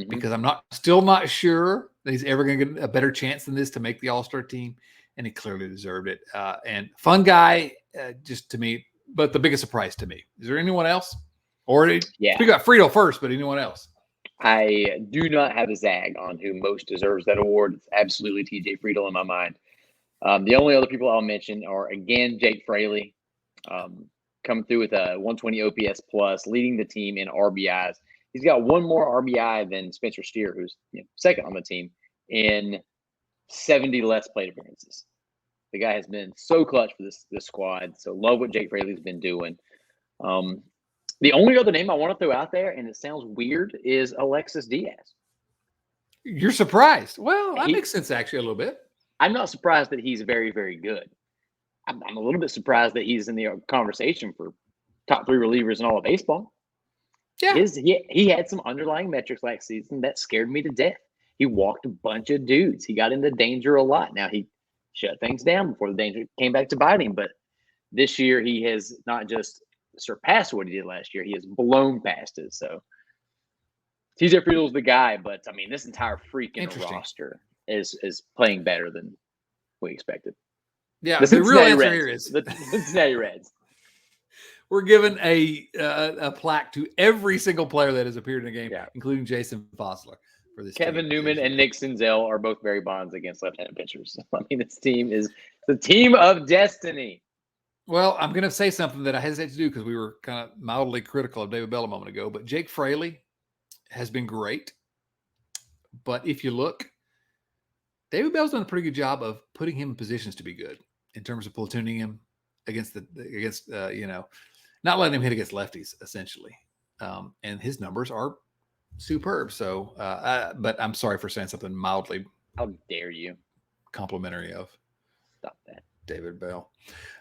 Because I'm still not sure that he's ever going to get a better chance than this to make the All-Star team, and he clearly deserved it. And fun guy, just to me, but the biggest surprise to me. Is there anyone else? Or we got Friedel first, but anyone else? I do not have a zag on who most deserves that award. It's absolutely TJ Friedel in my mind. The only other people I'll mention are, again, Jake Fraley, coming through with a 120 OPS plus, leading the team in RBIs. He's got one more RBI than Spencer Steer, who's second on the team, in 70 less plate appearances. The guy has been so clutch for this squad. So love what Jake Fraley's been doing. The only other name I want to throw out there, and it sounds weird, is Alexis Diaz. You're surprised? Well, that makes sense actually a little bit. I'm not surprised that he's very, very good. I'm a little bit surprised that he's in the conversation for top 3 relievers in all of baseball. Yeah. He had some underlying metrics last season that scared me to death. He walked a bunch of dudes. He got into danger a lot. Now, he shut things down before the danger came back to bite him. But this year, he has not just surpassed what he did last year. He has blown past it. So, TJ Friedel's the guy. But, I mean, this entire freaking roster is playing better than we expected. Yeah, the real answer here is the Cincinnati Reds. We're giving a plaque to every single player that has appeared in a game, including Jason Fosler. For this Kevin Newman and Nick Senzel are both Barry Bonds against left-handed pitchers. I mean, this team is the team of destiny. Well, I'm going to say something that I hesitate to do because we were kind of mildly critical of David Bell a moment ago, but Jake Fraley has been great. But if you look, David Bell's done a pretty good job of putting him in positions to be good in terms of platooning him against not letting him hit against lefties, essentially. And his numbers are superb. So, but I'm sorry for saying something mildly. How dare you? Complimentary of. Stop that. David Bell.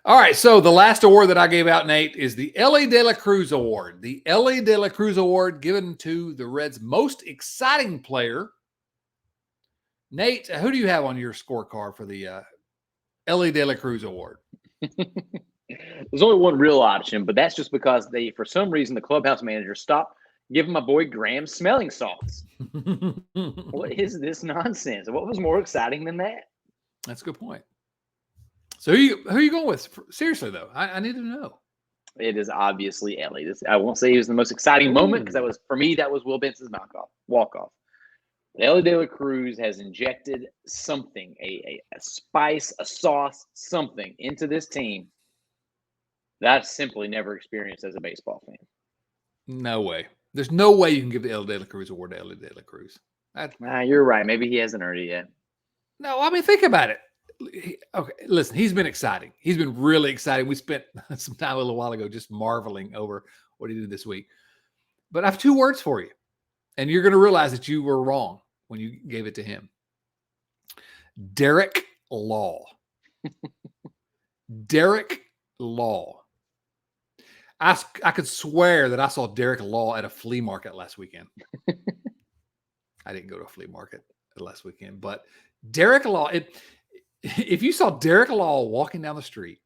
All right. So the last award that I gave out, Nate, is the Elly De La Cruz Award. The Elly De La Cruz Award given to the Reds' most exciting player. Nate, who do you have on your scorecard for the Elly De La Cruz Award? There's only one real option, but that's just because for some reason, the clubhouse manager stopped giving my boy Graham smelling salts. What is this nonsense? What was more exciting than that? That's a good point. So who are you going with? Seriously, though, I need to know. It is obviously Elly. I won't say he was the most exciting moment because for me, that was Will Benson's walk-off. Elly De La Cruz has injected something, a spice, a sauce, something into this team that I've simply never experienced as a baseball fan. No way. There's no way you can give the Elly De La Cruz Award to Elly De La Cruz. You're right. Maybe he hasn't earned it yet. No, I mean, think about it. Okay, listen, he's been exciting. He's been really exciting. We spent some time a little while ago just marveling over what he did this week. But I have 2 words for you, and you're going to realize that you were wrong when you gave it to him. Derek Law. Derek Law. I could swear that I saw Derek Law at a flea market last weekend. I didn't go to a flea market last weekend, but Derek Law, if you saw Derek Law walking down the street,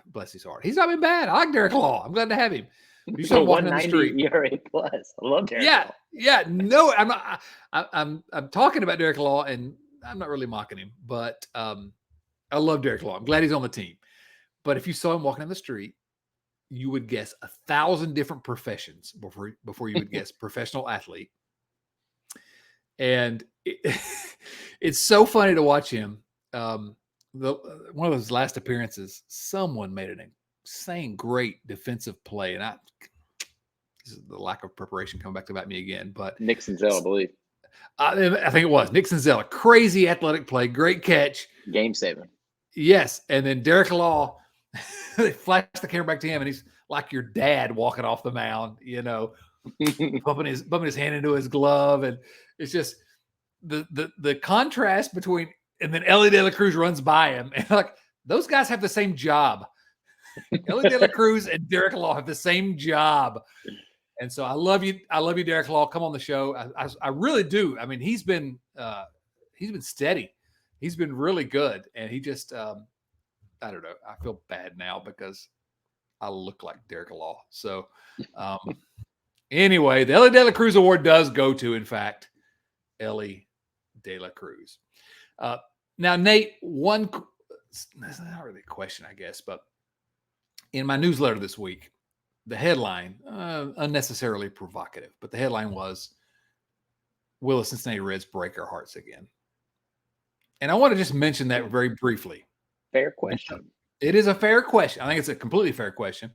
bless his heart. He's not been bad. I like Derek Law. I'm glad to have him. You saw him walking down the street. ERA plus. I love Derek Law. Yeah. No, I'm not. I'm talking about Derek Law, and I'm not really mocking him, but I love Derek Law. I'm glad he's on the team. But if you saw him walking down the street, you would guess 1,000 different professions before you would guess professional athlete. And it's so funny to watch him. One of those last appearances, someone made an insane, great defensive play, and this is the lack of preparation coming back to bite me again. But Nick Senzel, I believe. I think it was Nick Senzel, a crazy athletic play, great catch, game saving. Yes, and then Derek Law, they flash the camera back to him, and he's like your dad walking off the mound, bumping his hand into his glove, and it's just the contrast between. And then Elly De La Cruz runs by him, and like those guys have the same job. Elly De La Cruz and Derek Law have the same job, and so I love you, Derek Law. Come on the show. I really do. I mean, he's been steady. He's been really good, and he just I don't know. I feel bad now because I look like Derek Law. So, anyway, the Ellie De La Cruz Award does go to, in fact, Ellie De La Cruz. Now, Nate, that's not really a question, I guess, but in my newsletter this week, the headline, unnecessarily provocative, but the headline was, will the Cincinnati Reds break our hearts again? And I want to just mention that very briefly. Fair question. It is a fair question. I think it's a completely fair question.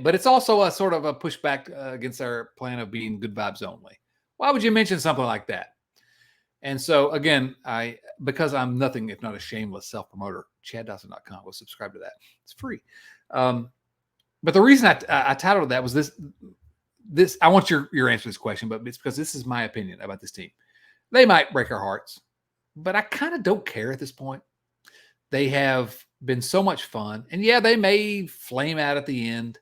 But it's also a sort of a pushback against our plan of being good vibes only. Why would you mention something like that? And so, again, because I'm nothing if not a shameless self-promoter, chaddawson.com. Go subscribe to that. It's free. But the reason I titled that was this. I want your answer to this question, but it's because this is my opinion about this team. They might break our hearts, but I kind of don't care at this point. They have been so much fun. And yeah, they may flame out at the end,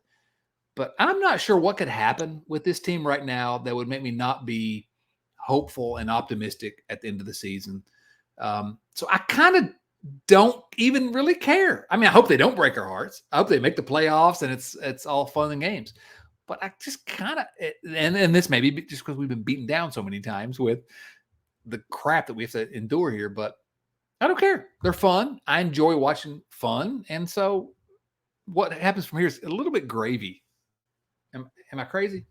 but I'm not sure what could happen with this team right now that would make me not be hopeful and optimistic at the end of the season. So I kind of don't even really care. I mean, I hope they don't break our hearts. I hope they make the playoffs and it's all fun and games. But I just kind of, and this may be just because we've been beaten down so many times with the crap that we have to endure here, but I don't care. They're fun. I enjoy watching fun. And so what happens from here is a little bit gravy. Am I crazy?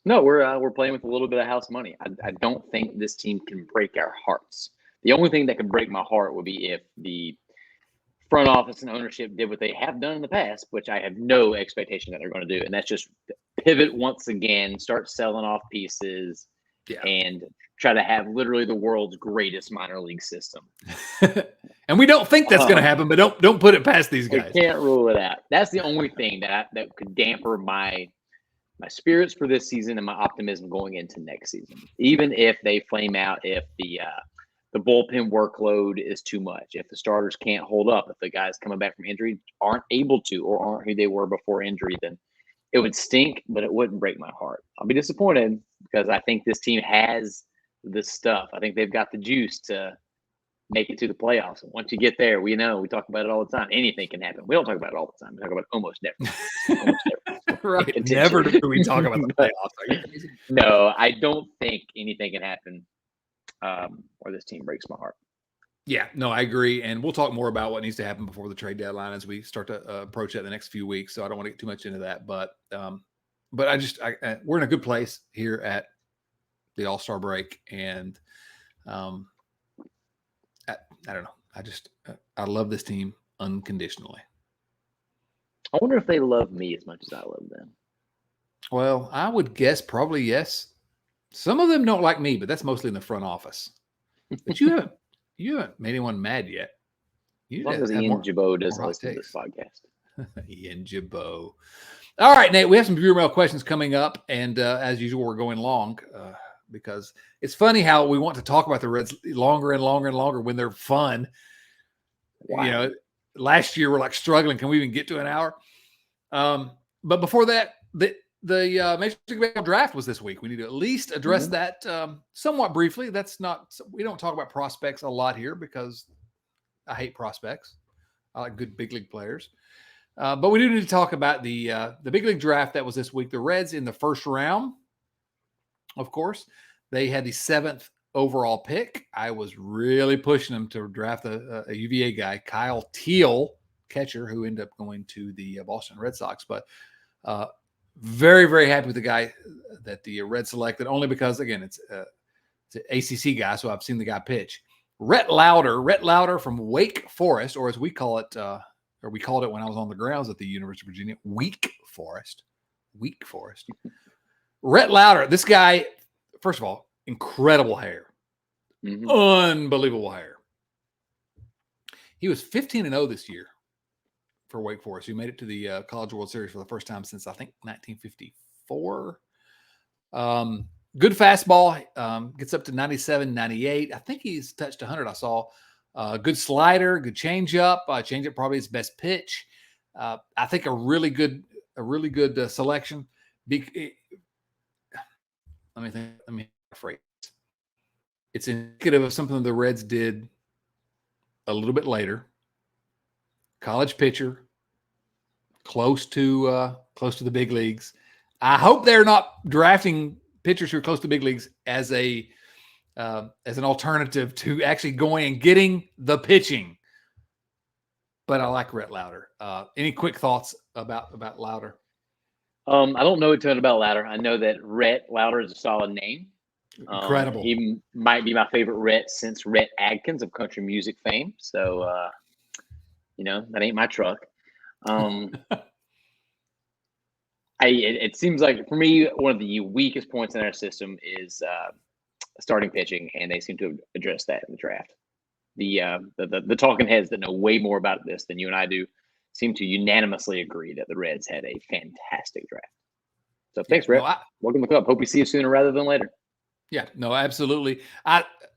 No, we're playing with a little bit of house money. I don't think this team can break our hearts. The only thing that can break my heart would be if the front office and ownership did what they have done in the past, which I have no expectation that they're going to do. And that's just pivot once again, start selling off pieces, and try to have literally the world's greatest minor league system. And we don't think that's going to happen, but don't put it past these guys. We can't rule it out. That's the only thing that could damper my spirits for this season and my optimism going into next season. Even if they flame out, if the bullpen workload is too much, if the starters can't hold up, if the guys coming back from injury aren't able to or aren't who they were before injury, then it would stink, but it wouldn't break my heart. I'll be disappointed because I think this team has the stuff. I think they've got the juice to make it to the playoffs. And once you get there, we talk about it all the time. Anything can happen. We don't talk about it all the time. We talk about it almost never. Almost never. Right. Never do we talk about the playoffs. Are you crazy? No, I don't think anything can happen or this team breaks my heart. Yeah, no, I agree. And we'll talk more about what needs to happen before the trade deadline as we start to approach it the next few weeks. So I don't want to get too much into that. But we're in a good place here at the All-Star break. And I don't know. I love this team unconditionally. I wonder if they love me as much as I love them. Well, I would guess probably yes. Some of them don't like me, but that's mostly in the front office. But you haven't made anyone mad yet. As long as Ian Jabot doesn't listen to this podcast. Ian Jabot. All right, Nate, we have some viewer mail questions coming up. And as usual, we're going long because it's funny how we want to talk about the Reds longer and longer and longer when they're fun. Wow. You know, last year we're like struggling. Can we even get to an hour? But before that, the Major League Baseball draft was this week. We need to at least address that somewhat briefly. We don't talk about prospects a lot here because I hate prospects. I like good big league players. But we do need to talk about the big league draft that was this week. The Reds in the first round, of course, they had the 7th overall pick. I was really pushing them to draft a UVA guy, Kyle Teal, catcher, who ended up going to the Boston Red Sox. But very, very happy with the guy that the Reds selected, only because, again, it's an ACC guy, so I've seen the guy pitch. Rhett Lauder from Wake Forest, or as we call it, or we called it when I was on the grounds at the University of Virginia, Weak Forest. Rhett Lauder, this guy, first of all, incredible hair. Unbelievable hair. He was 15-0 this year for Wake Forest. He made it to the College World Series for the first time since, I think, 1954. Good fastball. Gets up to 97, 98. I think he's touched 100, I saw. Good slider, good changeup. Changeup probably his best pitch. I think a really good selection. Let me phrase. It's indicative of something the Reds did a little bit later. college pitcher, close to the big leagues. I hope they're not drafting pitchers who are close to big leagues as an alternative to actually going and getting the pitching. But I like Rhett Lauder. Any quick thoughts about Lauder? I don't know a ton about Lauder. I know that Rhett Lauder is a solid name. Incredible. He might be my favorite Rhett since Rhett Adkins of country music fame. So, that ain't my truck. It seems like for me, one of the weakest points in our system is starting pitching, and they seem to have addressed that in the draft. The talking heads that know way more about this than you and I do seem to unanimously agree that the Reds had a fantastic draft. So thanks, Rhett. Welcome to the club. Hope we see you sooner rather than later. Yeah, no, absolutely.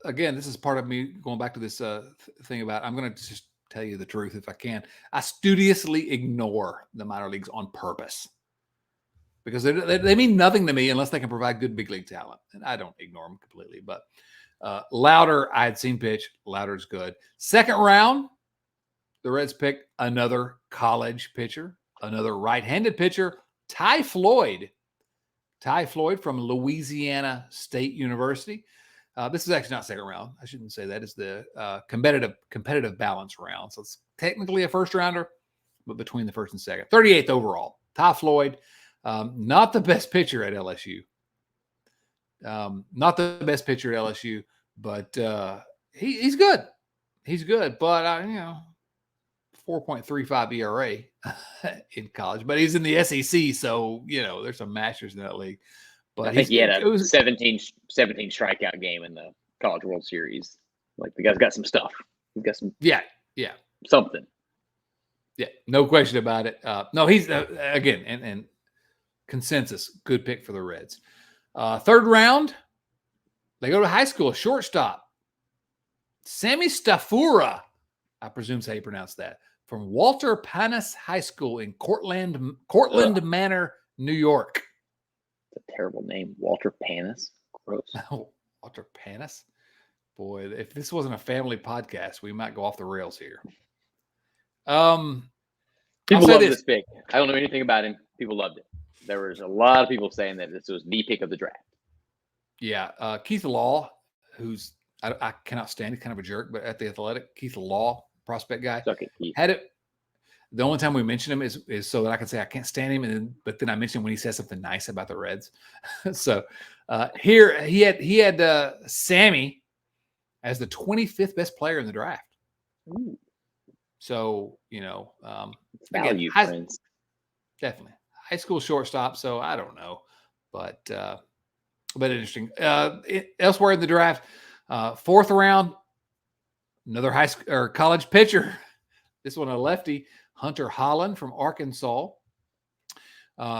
Again, this is part of me going back to this thing about, I'm going to just tell you the truth if I can. I studiously ignore the minor leagues on purpose because they mean nothing to me unless they can provide good big league talent. And I don't ignore them completely. But Lauder, I had seen pitch. Lauder's good. Second round, the Reds picked another college pitcher, another right-handed pitcher, Ty Floyd. Ty Floyd from Louisiana State University. This is actually not second round. I shouldn't say that. It's the competitive balance round. So it's technically a first rounder, but between the first and second. 38th overall. Ty Floyd, not the best pitcher at LSU. Not the best pitcher at LSU, but he's good. He's good, but 4.35 ERA in college, but he's in the SEC, so there's some masters in that league. But I think he had a 17 strikeout game in the College World Series. Like the guy's got some stuff. He's got some something. Yeah, no question about it. No, he's again and consensus good pick for the Reds. Third round, they go to high school shortstop. Sammy Stafura, I presume is how you pronounce that, from Walter Panis High School in Cortland Manor, New York. It's a terrible name. Walter Panis. Gross. Oh, Walter Panis? Boy, if this wasn't a family podcast, we might go off the rails here. People love this pick. I don't know anything about him. People loved it. There was a lot of people saying that this was the pick of the draft. Yeah. Keith Law, who's I cannot stand. He's kind of a jerk, but at the Athletic, Keith Law, prospect guy, had it. The only time we mention him is so that I can say I can't stand him, but then I mention him when he says something nice about the Reds. So here he had Sammy as the 25th best player in the draft. Ooh. So value, friends. Definitely high school shortstop. So I don't know, but interesting. Elsewhere in the draft. Fourth round, another high school or college pitcher. This one a lefty, Hunter Holland from Arkansas.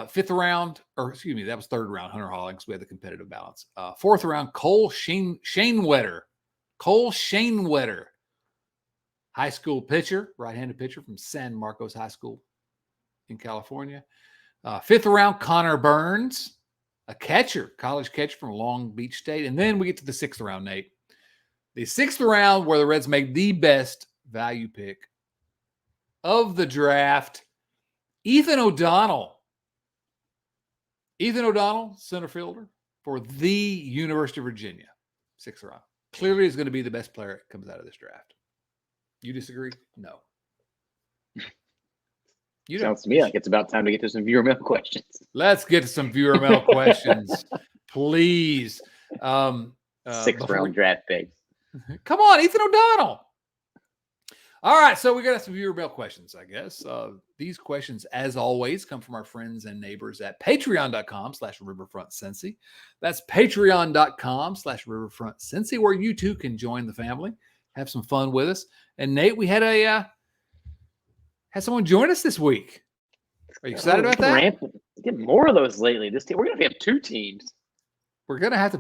Fifth round, that was third round, Hunter Holland, because we had the competitive balance. Fourth round, Cole Shanewetter. Cole Shanewetter, high school pitcher, right-handed pitcher from San Marcos High School in California. Fifth round, Connor Burns, a catcher, college catcher from Long Beach State. And then we get to the sixth round, Nate. The sixth round where the Reds make the best value pick of the draft, Ethan O'Donnell. Ethan O'Donnell, center fielder for the University of Virginia. Sixth round. Clearly is going to be the best player that comes out of this draft. You disagree? No. Sounds to me like it's about time to get to some viewer mail questions. Let's get to some viewer mail questions, please. Sixth round draft picks. Come on, Ethan O'Donnell. All right, so we got some viewer mail questions, I guess. These questions, as always, come from our friends and neighbors at patreon.com/riverfrontcincy. That's patreon.com/riverfrontcincy, where you too can join the family, have some fun with us. And Nate, we had had someone join us this week. Are you excited about that? Get more of those lately. This team, we're gonna have two teams. We're gonna have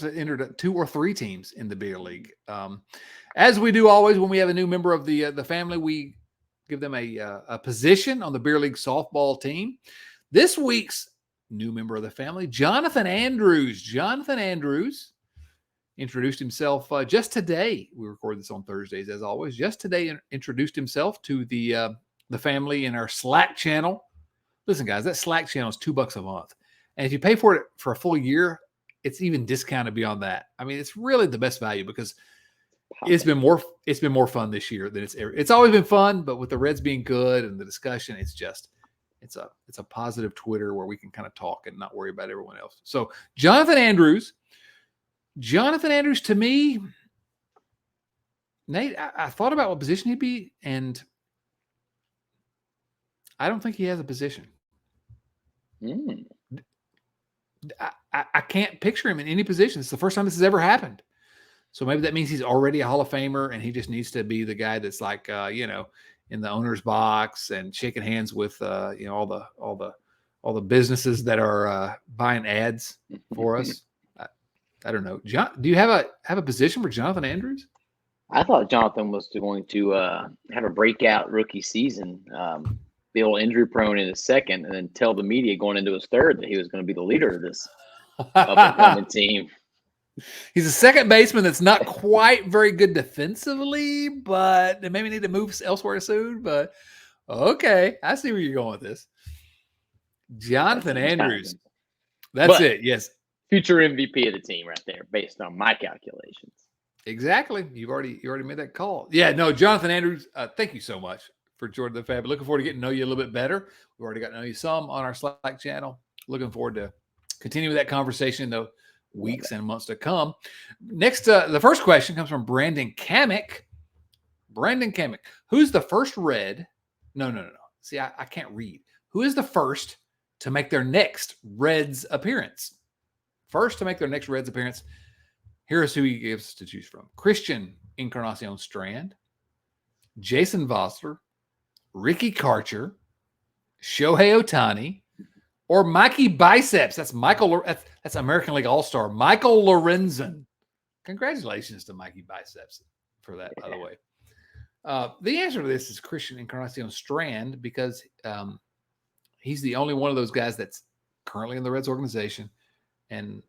to enter 2 or 3 teams in the beer league. As we do always when we have a new member of the family, we give them a position on the beer league softball team. This week's new member of the family, Jonathan Andrews. Jonathan Andrews introduced himself just today. We record this on Thursdays, as always. Just today, introduced himself to the the family in our Slack channel. Listen, guys, that Slack channel is $2 a month. And if you pay for it for a full year, it's even discounted beyond that. I mean, it's really the best value because it's been more fun this year than it's always been fun, but with the Reds being good and the discussion, it's a positive Twitter where we can kind of talk and not worry about everyone else. So Jonathan Andrews to me, Nate, I thought about what position he'd be, and I don't think he has a position. I can't picture him in any position. It's the first time this has ever happened. So maybe that means he's already a Hall of Famer and he just needs to be the guy that's like, in the owner's box and shaking hands with, all the businesses that are buying ads for us. I don't know. John, do you have a position for Jonathan Andrews? I thought Jonathan was going to have a breakout rookie season, be a little injury prone in his second, and then tell the media going into his third that he was going to be the leader of this up-and-coming team. He's a second baseman that's not quite very good defensively, but they maybe need to move elsewhere soon. But okay, I see where you're going with this. Jonathan Andrews. That's it. Yes. Future MVP of the team right there, based on my calculations. Exactly. You already made that call. Yeah, no, Jonathan Andrews, thank you so much for Jordan the Fab. Looking forward to getting to know you a little bit better. We've already got to know you some on our Slack channel. Looking forward to continuing that conversation in the weeks and months to come. Next, the first question comes from Brandon Kamick. Brandon Kamick. Who's the first Red? No. See, I can't read. Who is the first to make their next Reds appearance? First to make their next Reds appearance. Here's who he gives to choose from. Christian Encarnacion Strand, Jason Vossler, Ricky Karcher, Shohei Ohtani, or Mikey Biceps. That's that's American League All-Star, Michael Lorenzen. Congratulations to Mikey Biceps for that, by the way. The answer to this is Christian Encarnacion Strand because he's the only one of those guys that's currently in the Reds organization and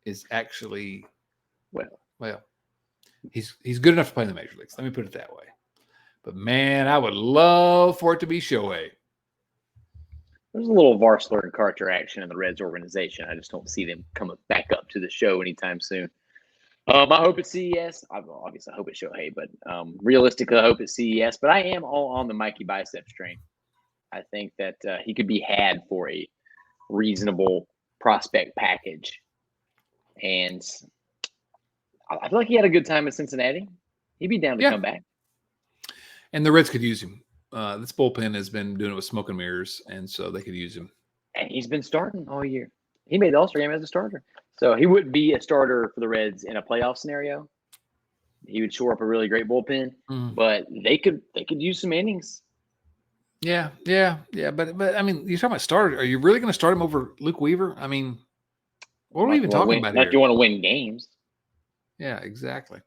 is actually well, he's good enough to play in the major leagues. Let me put it that way. But man, I would love for it to be Shohei. There's a little Varsler and Karcher action in the Reds organization. I just don't see them coming back up to the show anytime soon. I hope it's CES. Obviously, I hope it's Shohei, but realistically, I hope it's CES. But I am all on the Mikey Biceps train. I think that he could be had for a reasonable prospect package. And I feel like he had a good time in Cincinnati. He'd be down to come back. And the Reds could use him. This bullpen has been doing it with smoke and mirrors, and so they could use him. And he's been starting all year. He made the All-Star game as a starter. So he wouldn't be a starter for the Reds in a playoff scenario. He would shore up a really great bullpen, but they could use some innings. Yeah. But I mean, you're talking about starter. Are you really going to start him over Luke Weaver? I mean, what are we even talking about here? If you want to win games. Yeah, exactly.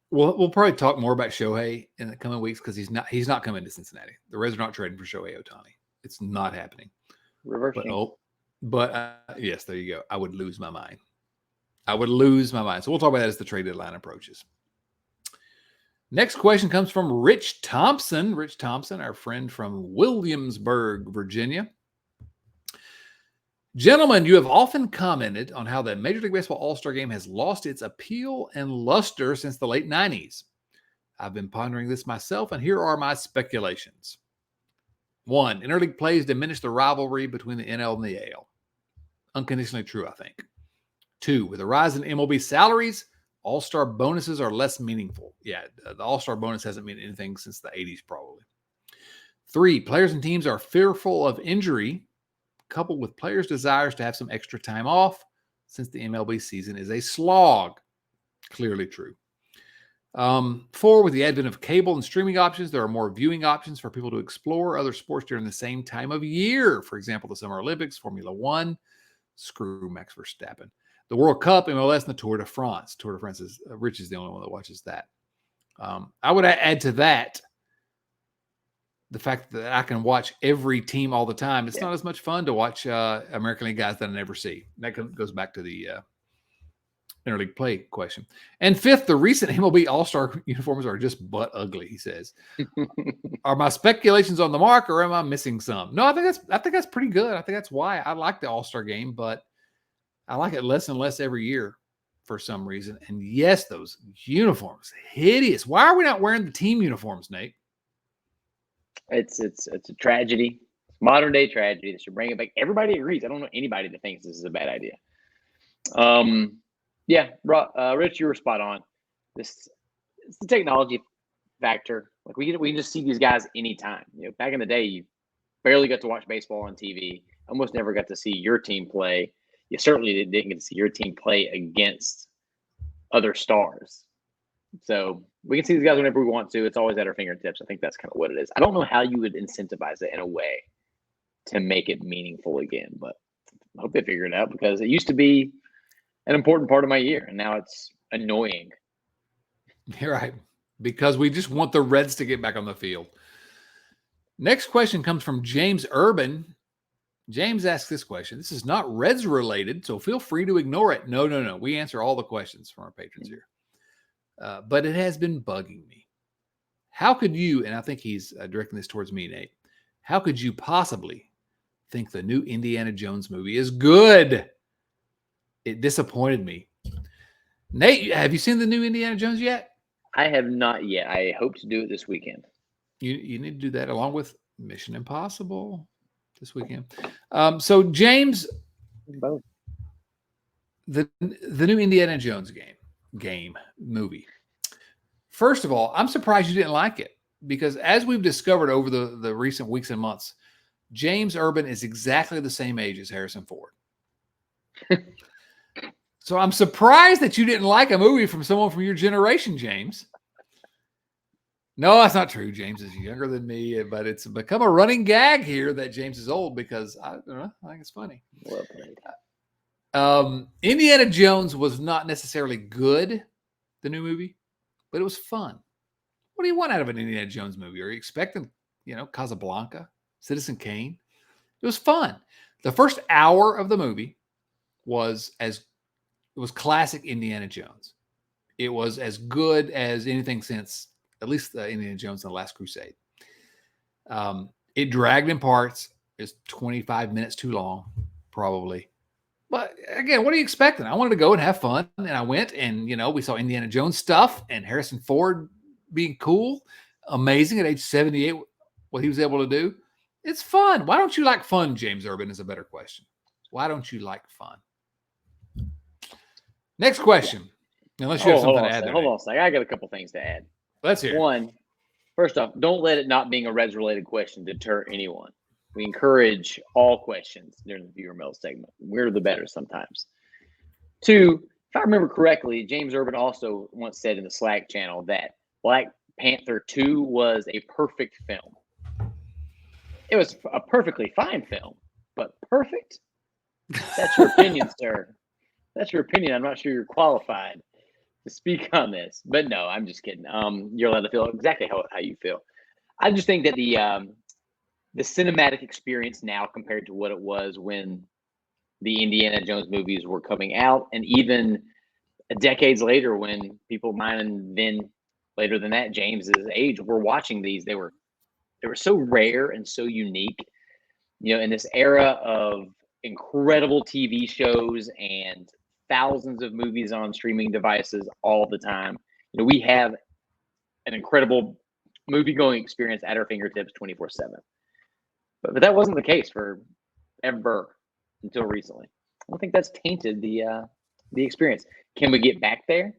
We'll probably talk more about Shohei in the coming weeks because he's not coming to Cincinnati. The Reds are not trading for Shohei Ohtani. It's not happening. But yes, there you go. I would lose my mind. So we'll talk about that as the trade deadline approaches. Next question comes from Rich Thompson. Rich Thompson, our friend from Williamsburg, Virginia. Gentlemen, you have often commented on how the Major League Baseball All-Star Game has lost its appeal and luster since the late 90s. I've been pondering this myself, and here are my speculations. 1, interleague plays diminish the rivalry between the NL and the AL. Unconditionally true, I think. 2, with a rise in MLB salaries, All-Star bonuses are less meaningful. Yeah, the All-Star bonus hasn't meant anything since the 80s, probably. 3, players and teams are fearful of injury, coupled with players' desires to have some extra time off since the MLB season is a slog. Clearly true. 4, with the advent of cable and streaming options, there are more viewing options for people to explore other sports during the same time of year. For example, the Summer Olympics, Formula One, screw Max Verstappen, the World Cup, MLS, and the Tour de France. Tour de France is Rich is the only one that watches that. I would add to that the fact that I can watch every team all the time. It's not as much fun to watch American League guys that I never see. That goes back to the interleague play question. And fifth, the recent MLB All-Star uniforms are just butt ugly, he says. Are my speculations on the mark, or am I missing some? No, I think that's pretty good. I think that's why I like the All-Star game, but I like it less and less every year for some reason. And yes, those uniforms, hideous. Why are we not wearing the team uniforms, Nate? It's a tragedy. It's modern day tragedy. They should bring it back. Everybody agrees. I don't know anybody that thinks this is a bad idea. Yeah, Rich, you were spot on. It's the technology factor. Like we can just see these guys anytime. Back in the day, you barely got to watch baseball on TV. Almost never got to see your team play. You certainly didn't get to see your team play against other stars. So we can see these guys whenever we want to. It's always at our fingertips. I think that's kind of what it is. I don't know how you would incentivize it in a way to make it meaningful again, but I hope they figure it out, because it used to be an important part of my year, and now it's annoying. You're right. Because we just want the Reds to get back on the field. Next question comes from James Urban. James asks this question. This is not Reds related, so feel free to ignore it. No. We answer all the questions from our patrons here. But it has been bugging me. How could you, and I think he's directing this towards me, Nate, how could you possibly think the new Indiana Jones movie is good? It disappointed me. Nate, have you seen the new Indiana Jones yet? I have not yet. I hope to do it this weekend. You need to do that along with Mission Impossible this weekend. So James, Both. the new Indiana Jones movie. First of all, I'm surprised you didn't like it, because as we've discovered over the recent weeks and months, James Urban is exactly the same age as Harrison Ford. So I'm surprised that you didn't like a movie from someone from your generation, James. No, that's not true. James is younger than me, but it's become a running gag here that James is old, because I don't know, I think it's funny. Well played. Indiana Jones was not necessarily good, the new movie, but it was fun. What do you want out of an Indiana Jones movie? Are you expecting, Casablanca, Citizen Kane? It was fun. The first hour of the movie was classic Indiana Jones. It was as good as anything since at least Indiana Jones and the Last Crusade. It dragged in parts. It's 25 minutes too long, probably. But again, what are you expecting? I wanted to go and have fun, and I went, and we saw Indiana Jones stuff and Harrison Ford being cool, amazing at age 78, what he was able to do. It's fun. Why don't you like fun, James Urban, is a better question. Why don't you like fun? Next question. Unless you have something to add there. Hold on a second. I got a couple things to add. Let's hear it. One, first off, don't let it not being a Reds-related question deter anyone. We encourage all questions during the viewer mail segment. We're the better sometimes. Two, if I remember correctly, James Urban also once said in the Slack channel that Black Panther 2 was a perfect film. It was a perfectly fine film, but perfect? That's your opinion, sir. That's your opinion. I'm not sure you're qualified to speak on this. But no, I'm just kidding. You're allowed to feel exactly how you feel. I just think that the cinematic experience now compared to what it was when the Indiana Jones movies were coming out, and even decades later when people mine and then later than that, James's age, were watching these, they were so rare and so unique, in this era of incredible TV shows and thousands of movies on streaming devices all the time. We have an incredible movie-going experience at our fingertips 24/7. But that wasn't the case for ever until recently. I don't think that's tainted the experience. Can we get back there?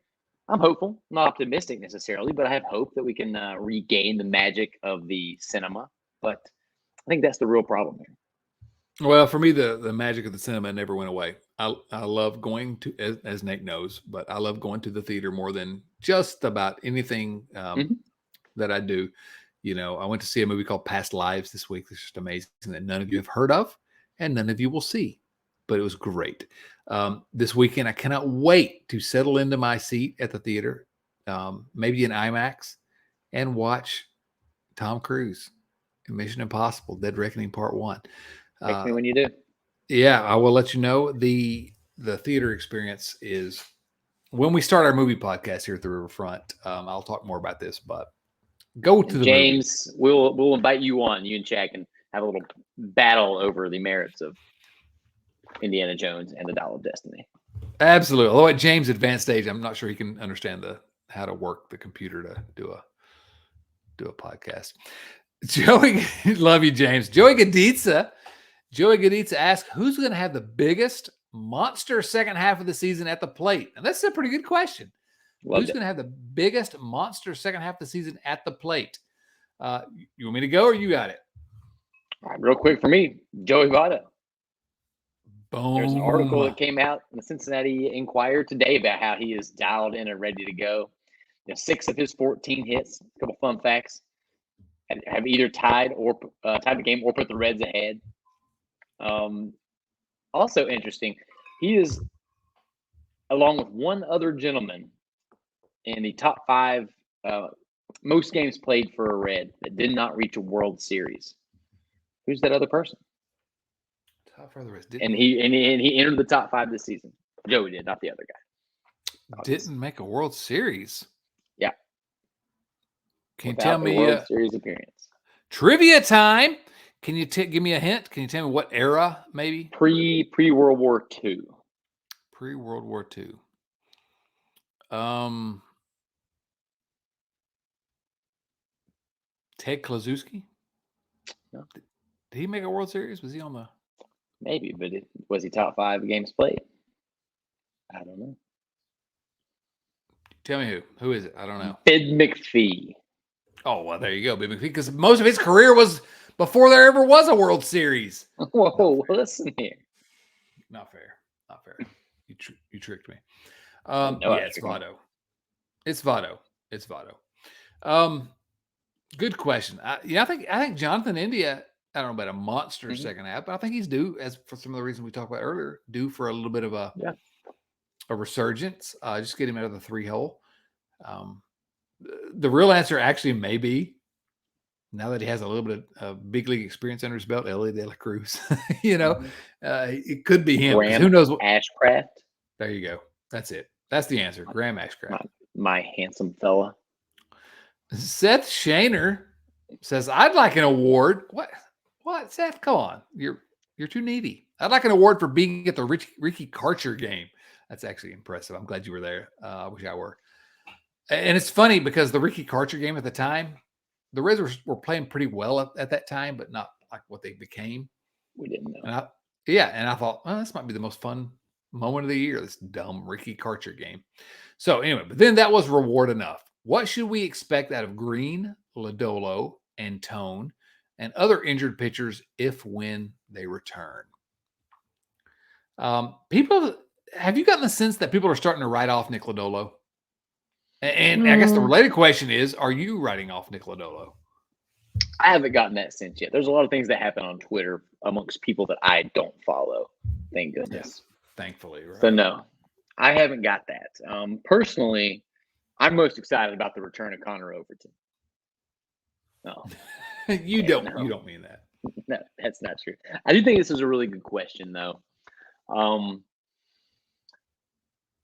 I'm hopeful. I'm not optimistic necessarily, but I have hope that we can regain the magic of the cinema. But I think that's the real problem here. Well, for me, the magic of the cinema never went away. I love going to, as Nate knows, but I love going to the theater more than just about anything that I do. I went to see a movie called Past Lives this week. It's just amazing that none of you have heard of and none of you will see, but it was great. This weekend, I cannot wait to settle into my seat at the theater, maybe in IMAX, and watch Tom Cruise in Mission Impossible, Dead Reckoning Part 1. Text me when you do. Yeah, I will let you know. The theater experience is when we start our movie podcast here at the Riverfront, I'll talk more about this, but go to And the movie. James, we'll invite you on. You and Chad can have a little battle over the merits of Indiana Jones and the Dial of Destiny. Absolutely. Although at James' advanced age, I'm not sure he can understand how to work the computer to do a podcast. Joey, love you, James. Joey Gaditza asks, who's going to have the biggest monster second half of the season at the plate? And that's a pretty good question. Who's going to have the biggest monster second half of the season at the plate? You want me to go or you got it? All right, real quick for me, Joey Votto. Boom. There's an article that came out in the Cincinnati Enquirer today about how he is dialed in and ready to go. 6 of his 14 hits, a couple fun facts, have either tied the game or put the Reds ahead. Also interesting, he is, along with one other gentleman, in the top 5 most games played for a Red that did not reach a World Series. Who's that other person? Top 5 of the Reds. And he entered the top 5 this season. Joey did, not the other guy. Didn't make a World Series. Yeah. Can you tell me World Series appearance? Trivia time. Can you give me a hint? Can you tell me what era, maybe? Pre-World War II. Pre-World War II. Ted Klaczewski? No. Did he make a World Series? Was he on the? Maybe, but was he top 5 games played? I don't know. Tell me who. Who is it? I don't know. Bid McPhee. Oh, well, there you go, Bid McPhee, because most of his career was before there ever was a World Series. Whoa, listen here. Not fair. Not fair. You tricked me. It's Votto. It's Votto. Good question. I think Jonathan India, I don't know about a monster second half, but I think he's due, as for some of the reasons we talked about earlier, due for a little bit of a resurgence. Just get him out of the 3-hole. The real answer actually may be, now that he has a little bit of big league experience under his belt, Ellie De La Cruz. It could be him. Graham who knows? Ashcraft. There you go. That's it. That's the answer. Graham Ashcraft. My handsome fella. Seth Shaner says, I'd like an award. What, Seth? Come on. You're too needy. I'd like an award for being at the Ricky Karcher game. That's actually impressive. I'm glad you were there. I wish I were. And it's funny because the Ricky Karcher game at the time, the Reds were playing pretty well at that time, but not like what they became. We didn't know. And I thought, well, this might be the most fun moment of the year, this dumb Ricky Karcher game. So anyway, but then that was reward enough. What should we expect out of Green, Lodolo, and Tone, and other injured pitchers when they return? People, have you gotten the sense that people are starting to write off Nick Lodolo? And I guess the related question is, are you writing off Nick Lodolo? I haven't gotten that sense yet. There's a lot of things that happen on Twitter amongst people that I don't follow. Thank goodness. Yes, thankfully. Right? So no, I haven't got that. Personally, I'm most excited about the return of Connor Overton. No. You don't mean that. No, that's not true. I do think this is a really good question, though.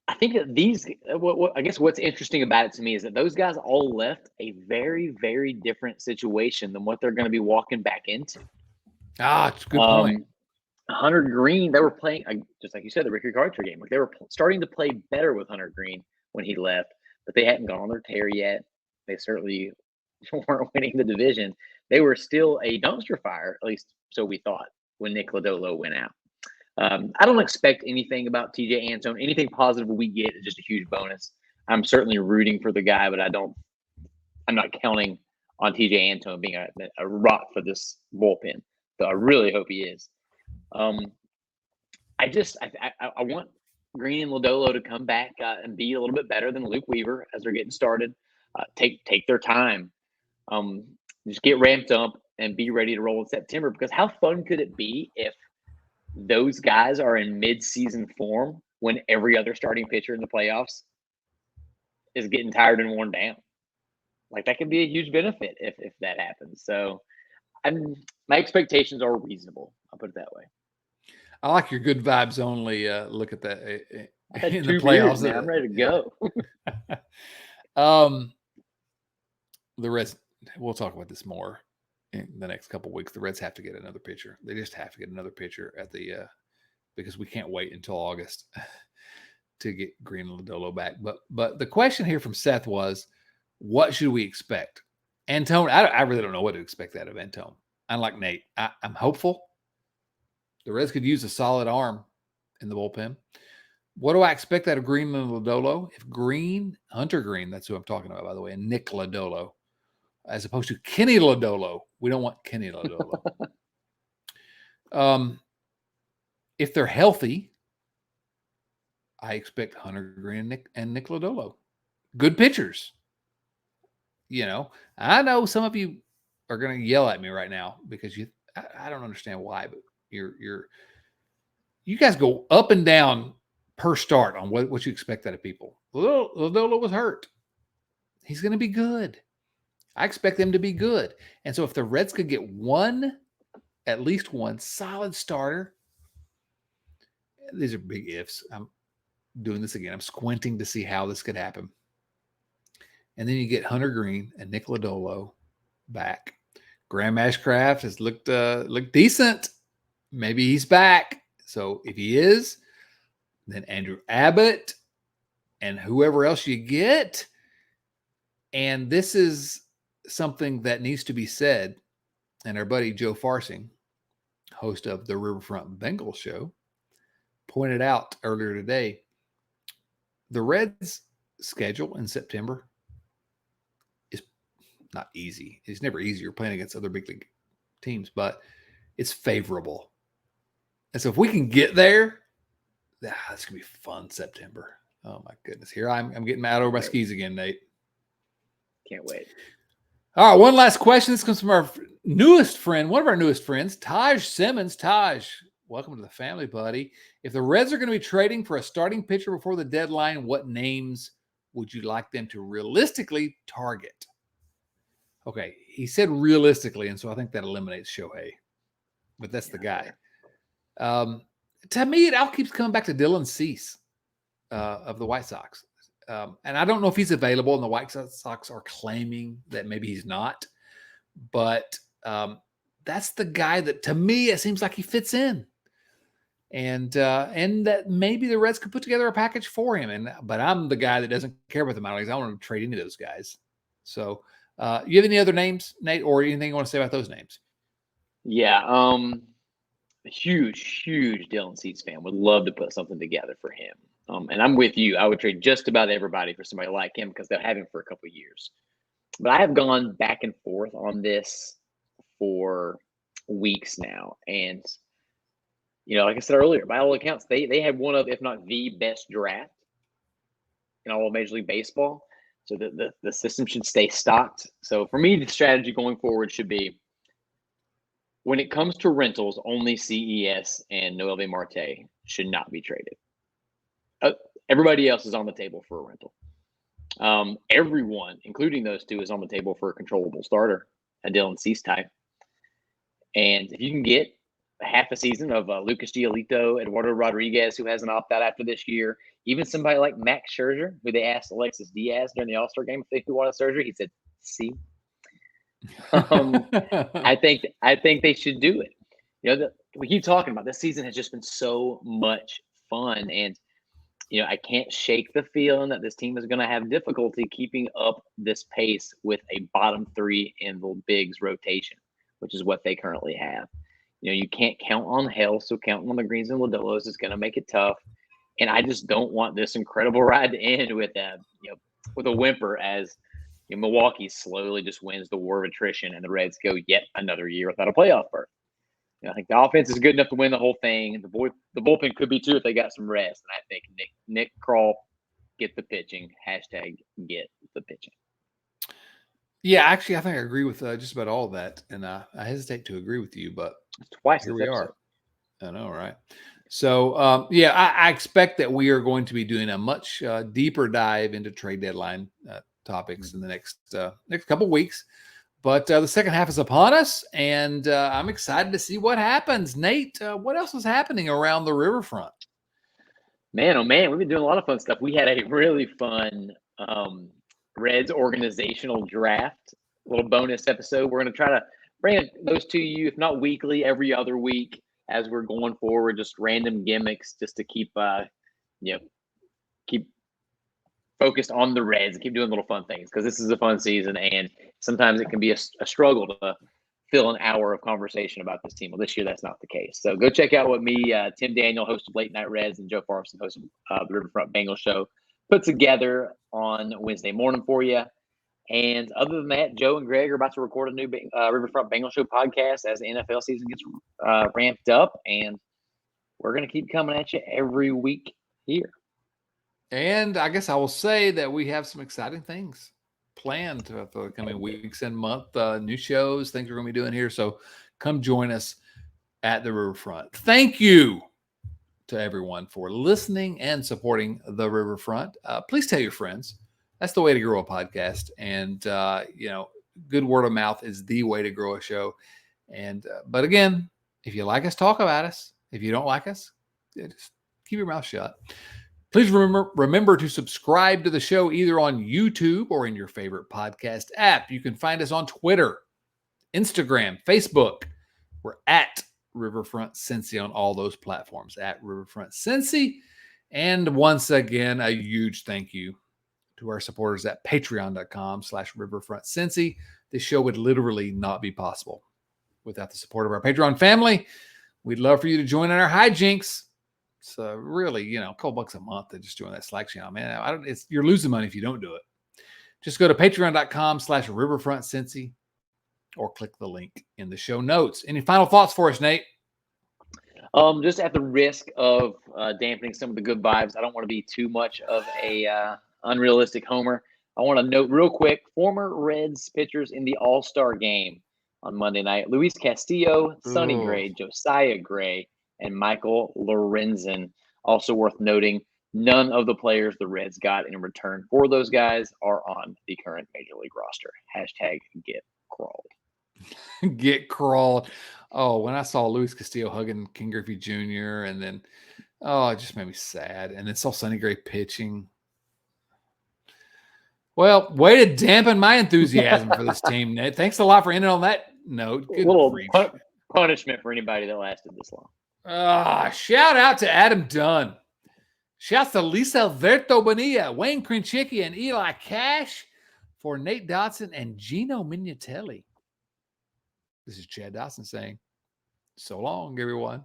I think that I guess what's interesting about it to me is that those guys all left a very, very different situation than what they're going to be walking back into. It's a good point. Hunter Green, they were playing, just like you said, the Ricky Karcher game. Like they were starting to play better with Hunter Green when he left, but they hadn't gone on their tear yet. They certainly weren't winning the division. They were still a dumpster fire, at least so we thought, when Nick Lodolo went out. I don't expect anything about TJ Antone. Anything positive we get is just a huge bonus. I'm certainly rooting for the guy, but I'm not counting on TJ Antone being a rock for this bullpen. So I really hope he is. I want Green and Lodolo to come back and be a little bit better than Luke Weaver as they're getting started. Take their time. Just get ramped up and be ready to roll in September, because how fun could it be if those guys are in mid-season form when every other starting pitcher in the playoffs is getting tired and worn down? Like, that could be a huge benefit if that happens. So my expectations are reasonable. I'll put it that way. I like your good vibes only look at that I had in the 2 beers, playoffs. man. I'm ready to go. The Reds, we'll talk about this more in the next couple of weeks. The Reds have to get another pitcher. They just have to get another pitcher at the because we can't wait until August to get Green and Lodolo back. But the question here from Seth was, what should we expect? Antone, I really don't know what to expect out of Antone. Unlike Nate, I'm hopeful. The Reds could use a solid arm in the bullpen. What do I expect out of Green and Lodolo? If Hunter Green, that's who I'm talking about, by the way, and Nick Lodolo, as opposed to Kenny Lodolo. We don't want Kenny Lodolo. If they're healthy, I expect Hunter Green and Nick Lodolo. Good pitchers. I know some of you are going to yell at me right now because I don't understand why, but you guys go up and down per start on what you expect out of people. Lodolo was hurt. He's going to be good. I expect them to be good. And so if the Reds could get at least one solid starter, these are big ifs. I'm doing this again. I'm squinting to see how this could happen. And then you get Hunter Green and Nick Lodolo back. Graham Ashcraft has looked decent. Maybe he's back. So if he is, then Andrew Abbott and whoever else you get. And this is something that needs to be said. And our buddy Joe Farsing, host of the Riverfront Bengals show, pointed out earlier today, the Reds' schedule in September is not easy. It's never easy. You're playing against other big league teams, but it's favorable. And so if we can get there, that's going to be fun September. Oh, my goodness. Here I'm getting mad over my skis again, Nate. Can't wait. All right, one last question. This comes from our newest friend, one of our newest friends, Taj Simmons. Taj, welcome to the family, buddy. If the Reds are going to be trading for a starting pitcher before the deadline, what names would you like them to realistically target? Okay, he said realistically, and so I think that eliminates Shohei. But that's the guy. To me, it all keeps coming back to Dylan Cease of the White Sox. And I don't know if he's available, and the White Sox are claiming that maybe he's not. But that's the guy that, to me, it seems like he fits in. And that maybe the Reds could put together a package for him. But I'm the guy that doesn't care about the minor leagues. I don't want to trade any of those guys. So you have any other names, Nate, or anything you want to say about those names? Yeah. Huge Dylan Cease fan. Would love to put something together for him. And I'm with you. I would trade just about everybody for somebody like him because they'll have him for a couple of years. But I have gone back and forth on this for weeks now. And, like I said earlier, by all accounts, they had one of, if not the best draft in all of Major League Baseball. So the system should stay stocked. So for me, the strategy going forward should be, when it comes to rentals, only CES and Noelvi Marte should not be traded. Everybody else is on the table for a rental. Everyone, including those two, is on the table for a controllable starter, a Dylan Cease type. And if you can get half a season of Lucas Giolito, Eduardo Rodriguez, who has an opt-out after this year, even somebody like Max Scherzer, who they asked Alexis Diaz during the All-Star game if he wanted surgery, he said, "See." I think they should do it. We keep talking about this season has just been so much fun, and I can't shake the feeling that this team is going to have difficulty keeping up this pace with a bottom three in the bigs rotation, which is what they currently have. You can't count on health, so counting on the Greens and Lodolos is going to make it tough. And I just don't want this incredible ride to end with a whimper as Milwaukee slowly just wins the war of attrition and the Reds go yet another year without a playoff berth. I think the offense is good enough to win the whole thing. The bullpen could be too if they got some rest. And I think Nick Krall, get the pitching. # get the pitching. Yeah, actually, I think I agree with just about all of that. And I hesitate to agree with you, but twice here we are. I know, right? So, I expect that we are going to be doing a much deeper dive into trade deadline topics in the next couple of weeks. But the second half is upon us, and I'm excited to see what happens. Nate, what else is happening around the riverfront? Man, oh man, we've been doing a lot of fun stuff. We had a really fun Reds organizational draft, little bonus episode. We're going to try to bring those to you, if not weekly, every other week as we're going forward. Just random gimmicks, just to keep keep focused on the Reds and keep doing little fun things, because this is a fun season, and sometimes it can be a struggle to fill an hour of conversation about this team. Well, this year that's not the case. So go check out what me, Tim Daniel, host of Late Night Reds, and Joe Farson, host of the Riverfront Bengals show, put together on Wednesday morning for you. And other than that, Joe and Greg are about to record a new Riverfront Bengals show podcast as the NFL season gets ramped up, and we're going to keep coming at you every week here. And I guess I will say that we have some exciting things planned for the coming weeks and month. New shows, things we're going to be doing here. So come join us at the Riverfront. Thank you to everyone for listening and supporting the Riverfront. Please tell your friends. That's the way to grow a podcast. And, good word of mouth is the way to grow a show. And, but again, if you like us, talk about us. If you don't like us, just keep your mouth shut. Please remember to subscribe to the show either on YouTube or in your favorite podcast app. You can find us on Twitter, Instagram, Facebook. We're at Riverfront Cincy on all those platforms, at Riverfront Cincy. And once again, a huge thank you to our supporters at patreon.com/Riverfront Cincy. This show would literally not be possible without the support of our Patreon family. We'd love for you to join in our hijinks. So really, a couple bucks a month to just join that Slack channel, man. You're losing money if you don't do it. Just go to patreon.com/Riverfront Cincy or click the link in the show notes. Any final thoughts for us, Nate? Just at the risk of dampening some of the good vibes, I don't want to be too much of a unrealistic homer. I want to note real quick, former Reds pitchers in the All-Star game on Monday night: Luis Castillo, Sonny Gray, Josiah Gray, and Michael Lorenzen. Also worth noting, none of the players the Reds got in return for those guys are on the current Major League roster. #GetCrawled. Get crawled. Oh, when I saw Luis Castillo hugging King Griffey Jr. and then, it just made me sad. And then saw Sonny Gray pitching. Well, way to dampen my enthusiasm for this team, Nate. Thanks a lot for ending on that note. Good little punishment for anybody that lasted this long. Shout out to Adam Dunn. Shouts to Lisa Alberto Bonilla, Wayne Krinchicki, and Eli Cash for Nate Dotson and Gino Mignatelli. This is Chad Dotson saying, so long, everyone.